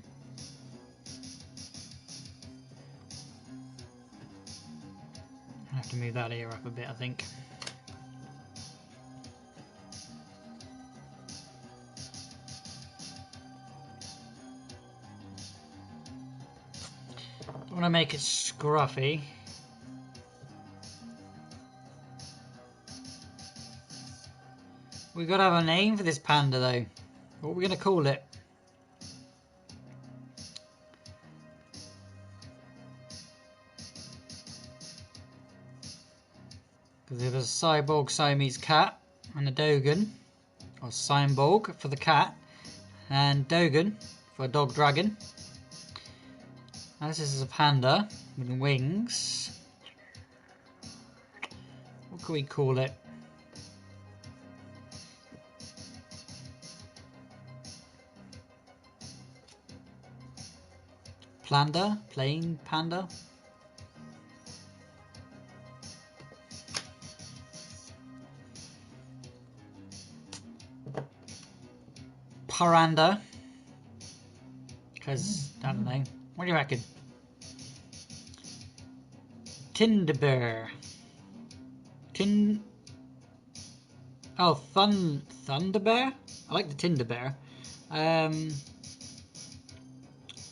I have to move that ear up a bit, I think. I want to make it scruffy. We've got to have a name for this panda though. What are we going to call it? Because there's a cyborg Siamese cat and a Dogon, or Cyborg for the cat, and Dogon for a dog dragon. And this is a panda with wings. What can we call it? Planda? Plain panda? Paranda? Because, I don't know. What do you reckon? Tinderbear. Oh, Thunderbear? I like the Tinderbear.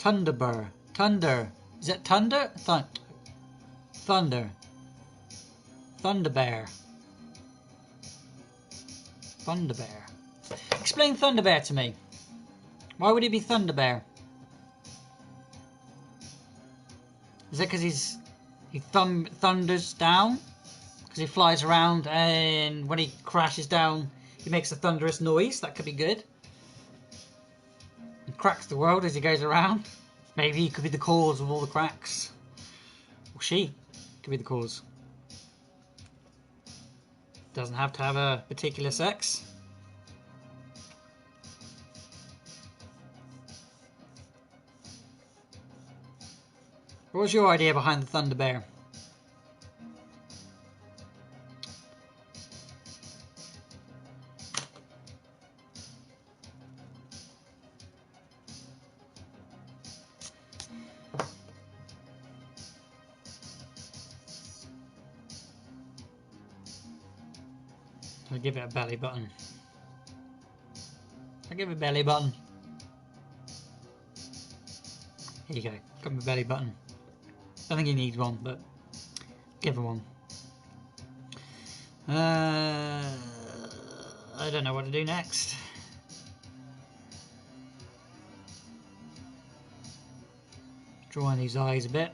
Thunderbird. Thunder. Is it thunder? Thunder. Thunderbear. Thunderbear. Explain Thunderbear to me. Why would he be Thunderbear? Is it because he thunders down? Because he flies around and when he crashes down he makes a thunderous noise? That could be good. He cracks the world as he goes around. Maybe he could be the cause of all the cracks. Or she could be the cause. Doesn't have to have a particular sex. What was your idea behind the Thunderbear? I'll give it a belly button. I'll give it a belly button. Here you go. Got my belly button. I think he needs one, but give him one. I don't know what to do next. Drawing these eyes a bit.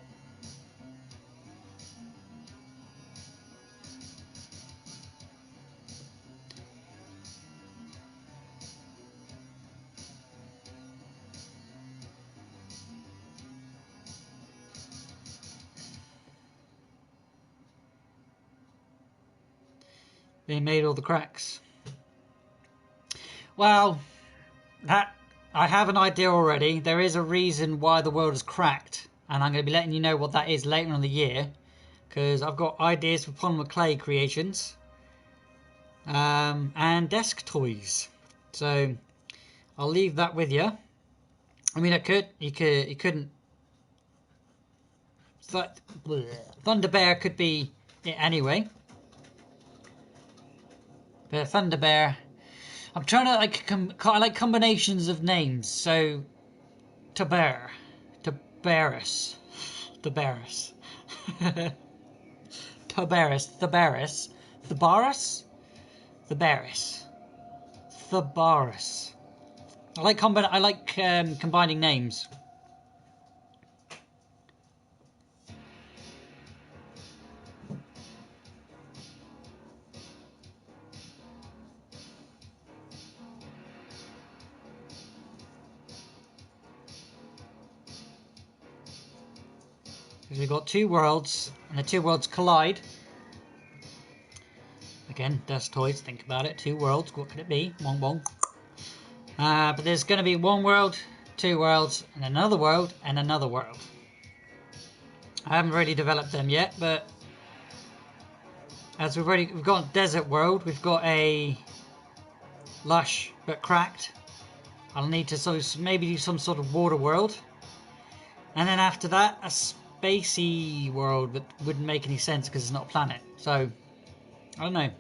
They made all the cracks. Well, I have an idea already. There is a reason why the world is cracked, and I'm going to be letting you know what that is later on in the year, because I've got ideas for polymer clay creations and desk toys. So I'll leave that with you. I mean, you couldn't. Thunderbear could be it anyway. But Thunderbear, I'm trying to I like combinations of names. So, Taber, Tabarus, Tabarus, Tabarus, Thabarus, Thabarus, Thabarus, Thabarus. I like combining names. Because we've got two worlds, and the two worlds collide. Again, desk toys, think about it. Two worlds, what could it be? Wong wong. But there's going to be one world, two worlds, and another world, and another world. I haven't really developed them yet, but as we've got Desert World, we've got a lush but cracked. I'll need to maybe do some sort of water world, and then after that a spacey world, but wouldn't make any sense because it's not a planet. So I don't know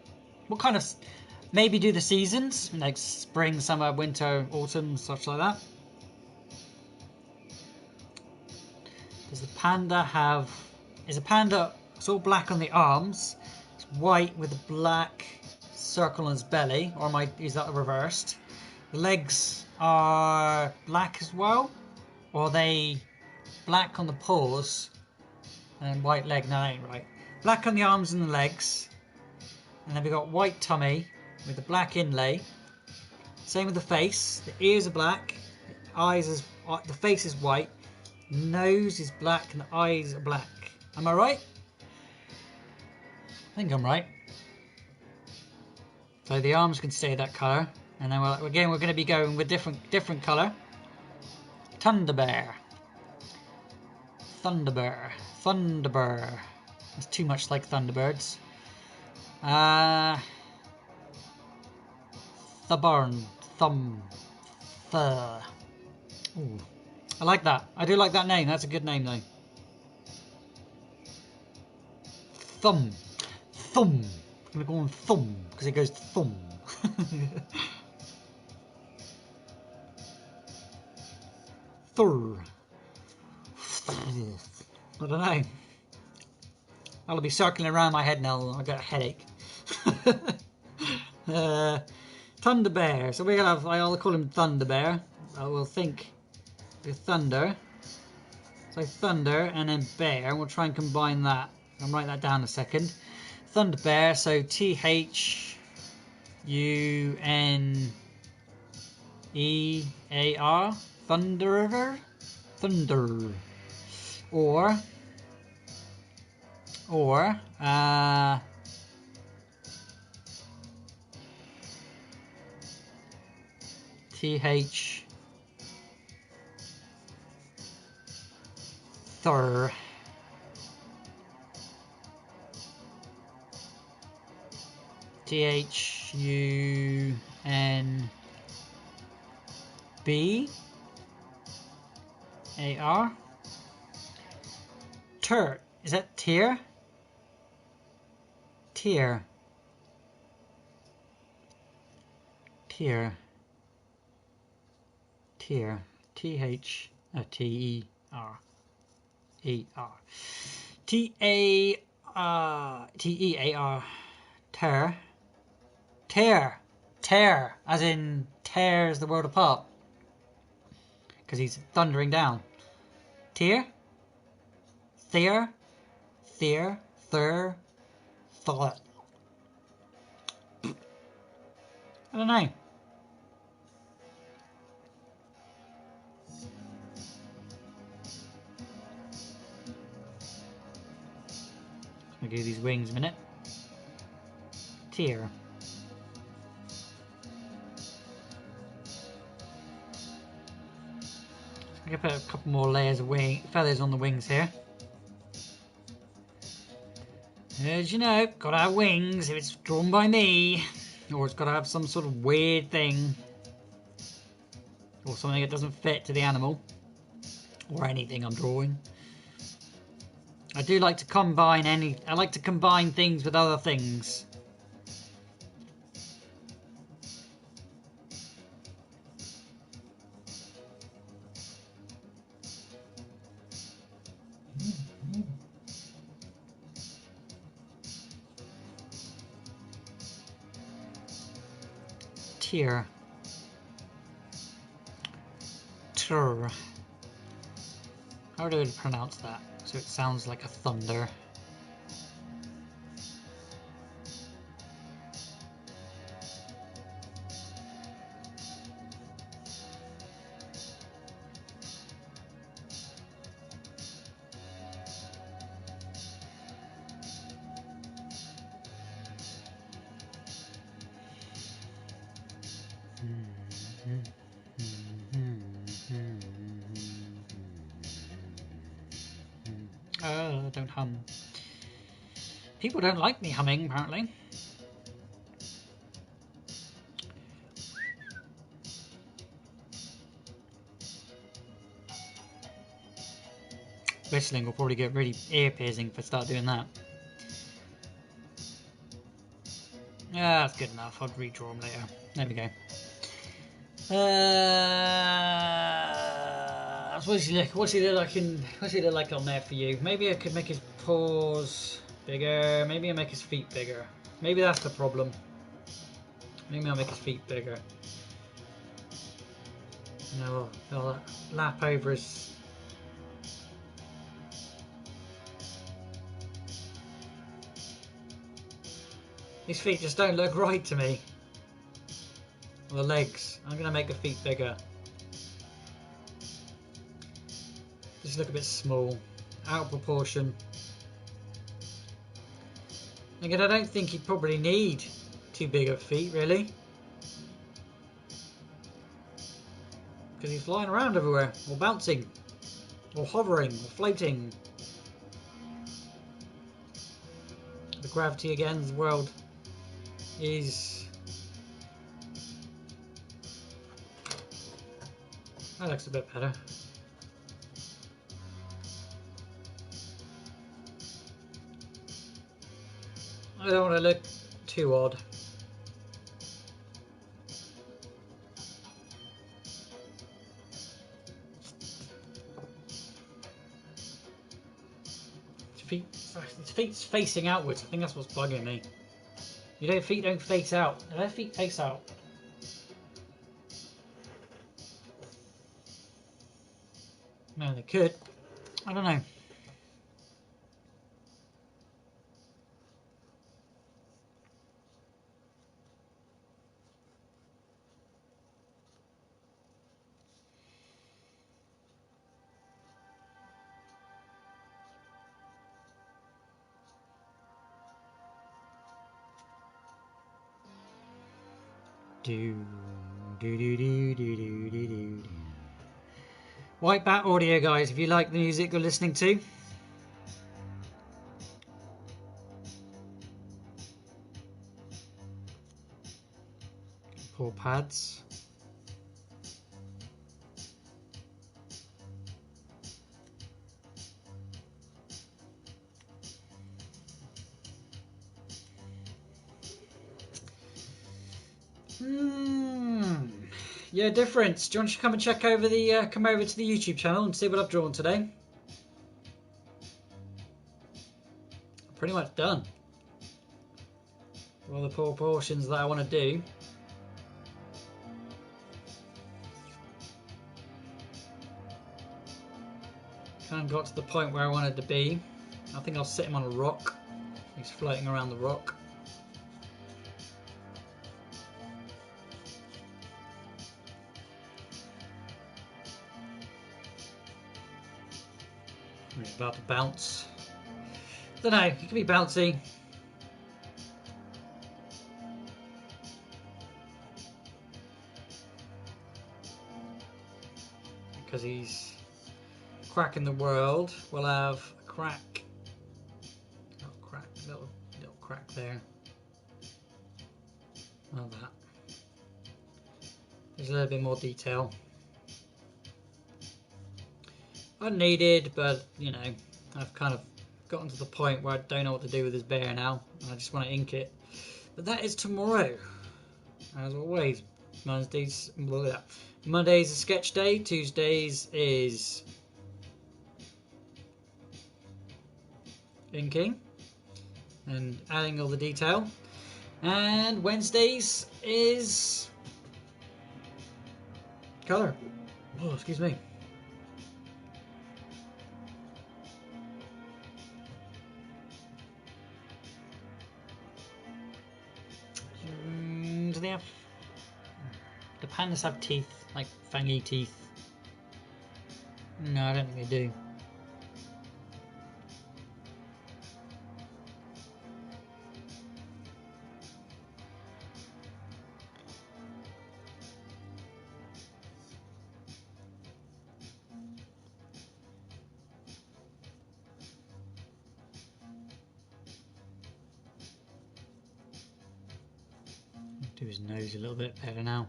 what kind of, maybe do the seasons like spring, summer, winter, autumn, such like that. Does the panda have, is a panda sort of black on the arms, it's white with a black circle on his belly, or is that reversed? The legs are black as well, or are they black on the paws and white leg? No, that ain't right. Black on the arms and the legs, and then we've got white tummy with a black inlay. Same with the face. The ears are black, the face is white, nose is black, and the eyes are black. Am I right? I think I'm right. So the arms can stay that colour, and then we're going to be going with different colour. Thunderbear. Thunderbear. Thunderbird. It's too much like Thunderbirds. Thuburn. Ooh. I like that. I do like that name. That's a good name though. Thumb. I'm going to go on thumb because it goes to thumb. Thur. I don't know. I'll be circling around my head now. I got a headache. Thunder Bear. So we're gonna have. I'll call him Thunder Bear. I will think with thunder. So thunder and then bear. We'll try and combine that. I'll write that down a second. Thunder Bear. So THUNEAR. Thunderer. Thunder. Or TH Thur. THUNBAR. Tur. Is that tear? Tear. Tear. Tear. THTER. TEAR. Tear. Tear. Tear. As in tears the world apart. Because he's thundering down. Tear. Theer. Theer. Thur. Thought. I don't know. I'll give these wings a minute. Tear. I'm going to put a couple more layers of feathers on the wings here. As you know, gotta have wings if it's drawn by me. Or it's gotta have some sort of weird thing. Or something that doesn't fit to the animal. Or anything I'm drawing. I do like to combine I like to combine things with other things. Tear. Tur. How do I pronounce that? So it sounds like a thunder. Don't hum. People don't like me humming, apparently. Whistling will probably get really ear-piercing if I start doing that. Yeah, that's good enough. I'll redraw them later. There we go. What's he look like on there for you? Maybe I could make his paws bigger. Maybe I'll make his feet bigger. Maybe that's the problem. Maybe I'll make his feet bigger. No, I'll lap over his... His feet just don't look right to me. Or the legs. I'm going to make the feet bigger. Just look a bit small. Out of proportion. Again, I don't think he'd probably need too big of feet, really. Because he's flying around everywhere. Or bouncing. Or hovering. Or floating. The gravity against the world is... That looks a bit better. I don't want to look too odd. his feet's facing outwards. I think that's what's bugging me. Feet don't face out. Their feet face out. No, they could. I don't know. White Bat Audio, guys, if you like the music you're listening to. Poor pads. Yeah, difference. Do you want to come and check over the come over to the YouTube channel and see what I've drawn today? Pretty much done. All the proportions that I want to do. Kind of got to the point where I wanted to be. I think I'll sit him on a rock. He's floating around the rock. He's about to bounce. Don't know, he could be bouncy. Because he's cracking the world. We'll have a crack. Little crack there. Like that. There's a little bit more detail. Unneeded, but you know, I've kind of gotten to the point where I don't know what to do with this bear now. And I just want to ink it. But that is tomorrow. As always. Monday's a sketch day. Tuesdays is inking and adding all the detail. And Wednesdays is colour. Oh, excuse me. Do they have... Do pandas have teeth, like fangy teeth? No, I don't think they do. Do his nose a little bit better now.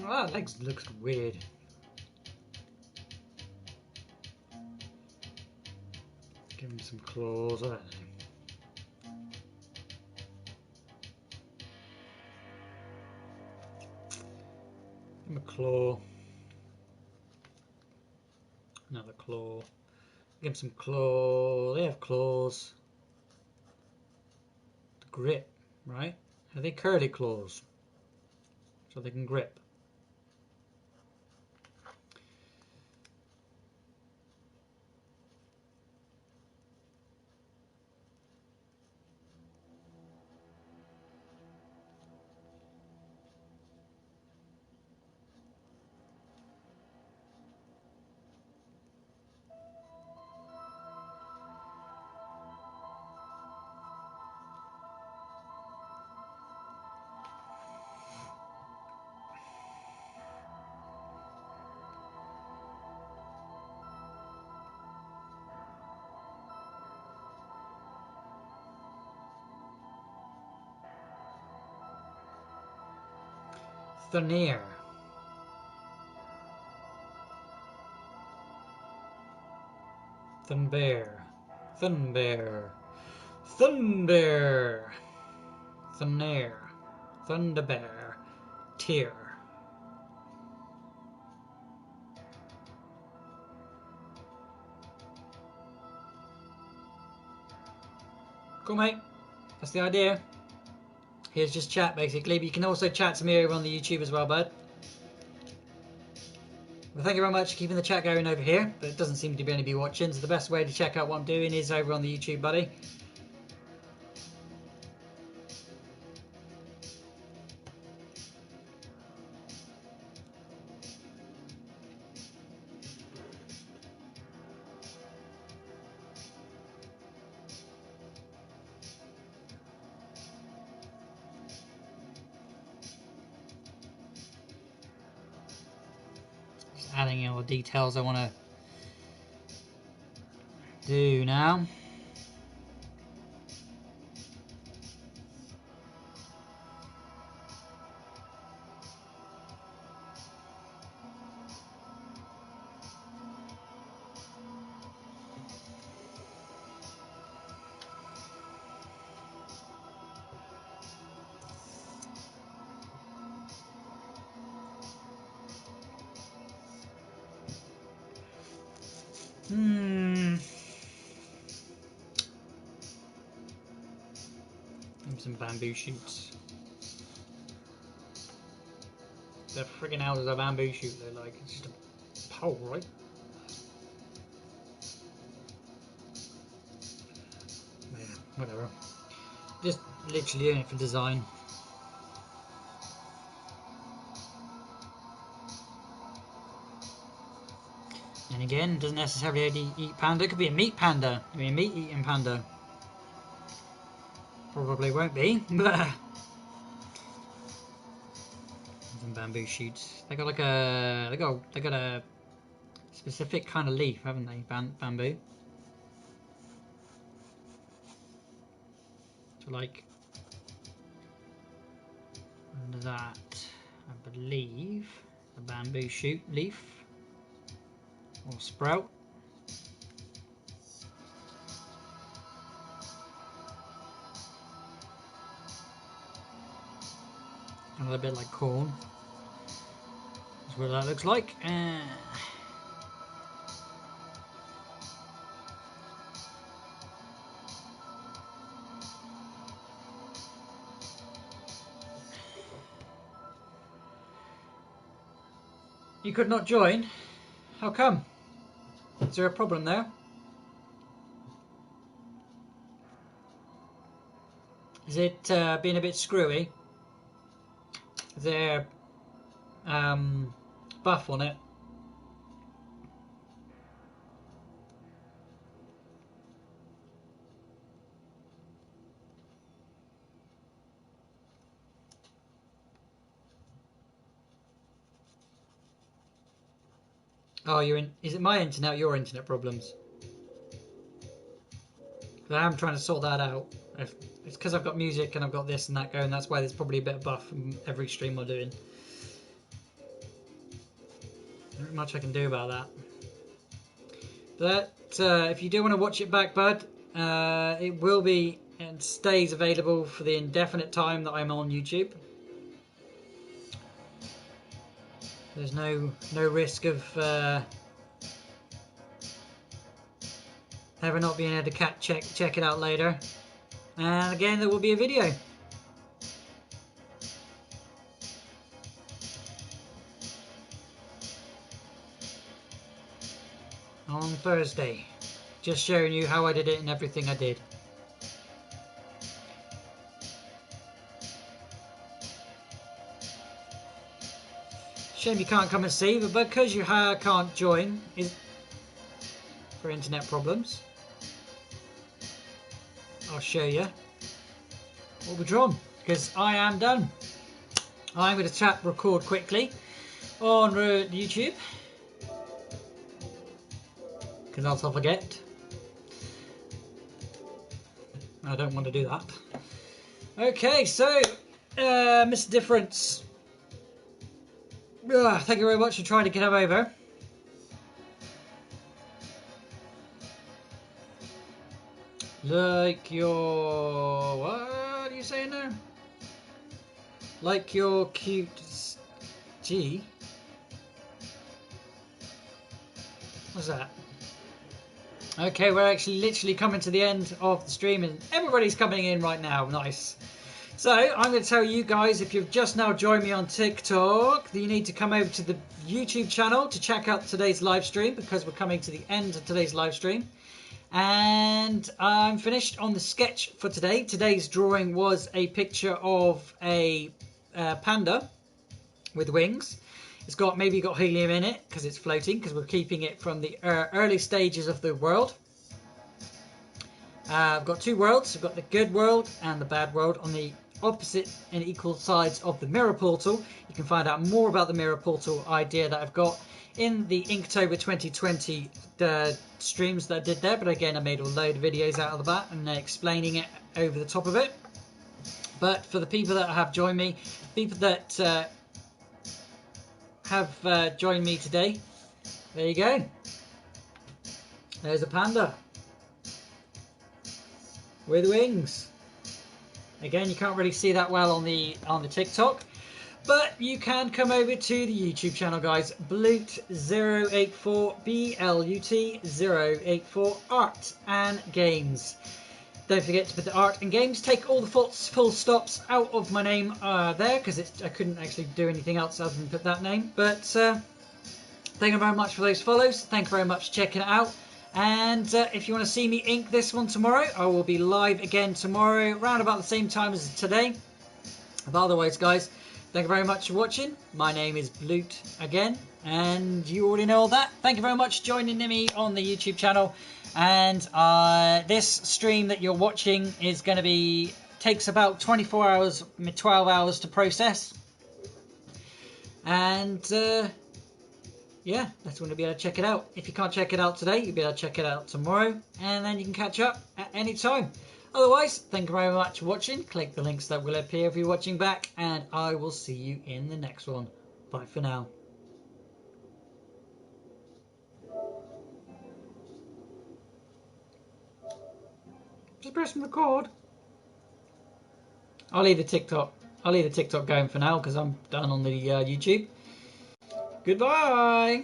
Oh, that leg looks weird. Give him some claws, I don't know. Give him a claw. Another claw. Give him some claw. They have claws. The grip, right? Are they curly claws? So they can grip. Thunder. Thunder. Thunder. Thunder. Thunder. Thunderbear. Tear. Cool, mate. That's the idea. Here's just chat, basically. But you can also chat to me over on the YouTube as well, bud. Well, thank you very much for keeping the chat going over here. But it doesn't seem to be anybody watching, so the best way to check out what I'm doing is over on the YouTube, buddy. Adding all the details I want to do now. Some bamboo shoots. The friggin' hell does a bamboo shoot look like? It's just a pole, right? Yeah, whatever. Just literally doing it for design. And again, doesn't necessarily have to eat panda. It could be a meat panda. It could be a meat-eating panda. Probably won't be, but some bamboo shoots. They got like a they got a specific kind of leaf, haven't they? Bamboo. So like that, I believe, a bamboo shoot leaf or sprout. A little bit like corn. That's what that looks like. You could not join? How come? Is there a problem there? Is it being a bit screwy? Is there buff on it? Oh, you're in. Is it my internet or your internet problems? I am trying to sort that out. It's because I've got music and I've got this and that going. That's why there's probably a bit of buff from every stream we're doing. Not much I can do about that. But if you do want to watch it back, bud, it will be and stays available for the indefinite time that I'm on YouTube. There's no risk of ever not being able to check it out later. And again, there will be a video. On Thursday. Just showing you how I did it and everything I did. Shame you can't come and see, but because you can't join for internet problems, I'll show you what we're drawn, because I am done. I'm going to record quickly on YouTube, because else I'll forget. I don't want to do that. Okay, so Mr. Difference. Thank you very much for trying to get him over. Like your... What are you saying there? Like your cute... G? What's that? Okay, we're actually literally coming to the end of the stream and everybody's coming in right now. Nice. So, I'm going to tell you guys, if you've just now joined me on TikTok, that you need to come over to the YouTube channel to check out today's live stream, because we're coming to the end of today's live stream. And I'm finished on the sketch for today. Today's drawing was a picture of a panda with wings. It's got helium in it because it's floating, because we're keeping it from the early stages of the world. I've got two worlds. I've got the good world and the bad world on the opposite and equal sides of the mirror portal. You can find out more about the mirror portal idea that I've got in the Inktober 2020 streams that I did there. But again, I made a load of videos out of that and explaining it over the top of it. But for the people that have joined me, people that have joined me today, there you go. There's a panda with wings. Again, you can't really see that well on the TikTok, but you can come over to the YouTube channel, guys. Blut084, BLUT084 Art and Games. Don't forget to put the art and games. Take all the full stops out of my name there, because I couldn't actually do anything else other than put that name. But thank you very much for those follows. Thank you very much for checking it out. And if you want to see me ink this one tomorrow, I will be live again tomorrow around about the same time as today. But otherwise, guys, thank you very much for watching. My name is Blut again, and you already know all that. Thank you very much for joining me on the YouTube channel. And this stream that you're watching is going to takes about 24 hours, 12 hours to process. And yeah, that's when you'll be able to check it out. If you can't check it out today, you'll be able to check it out tomorrow, and then you can catch up at any time. Otherwise, thank you very much for watching. Click the links that will appear if you're watching back, and I will see you in the next one. Bye for now. Just press record. I'll leave the TikTok going for now because I'm done on the YouTube. Goodbye.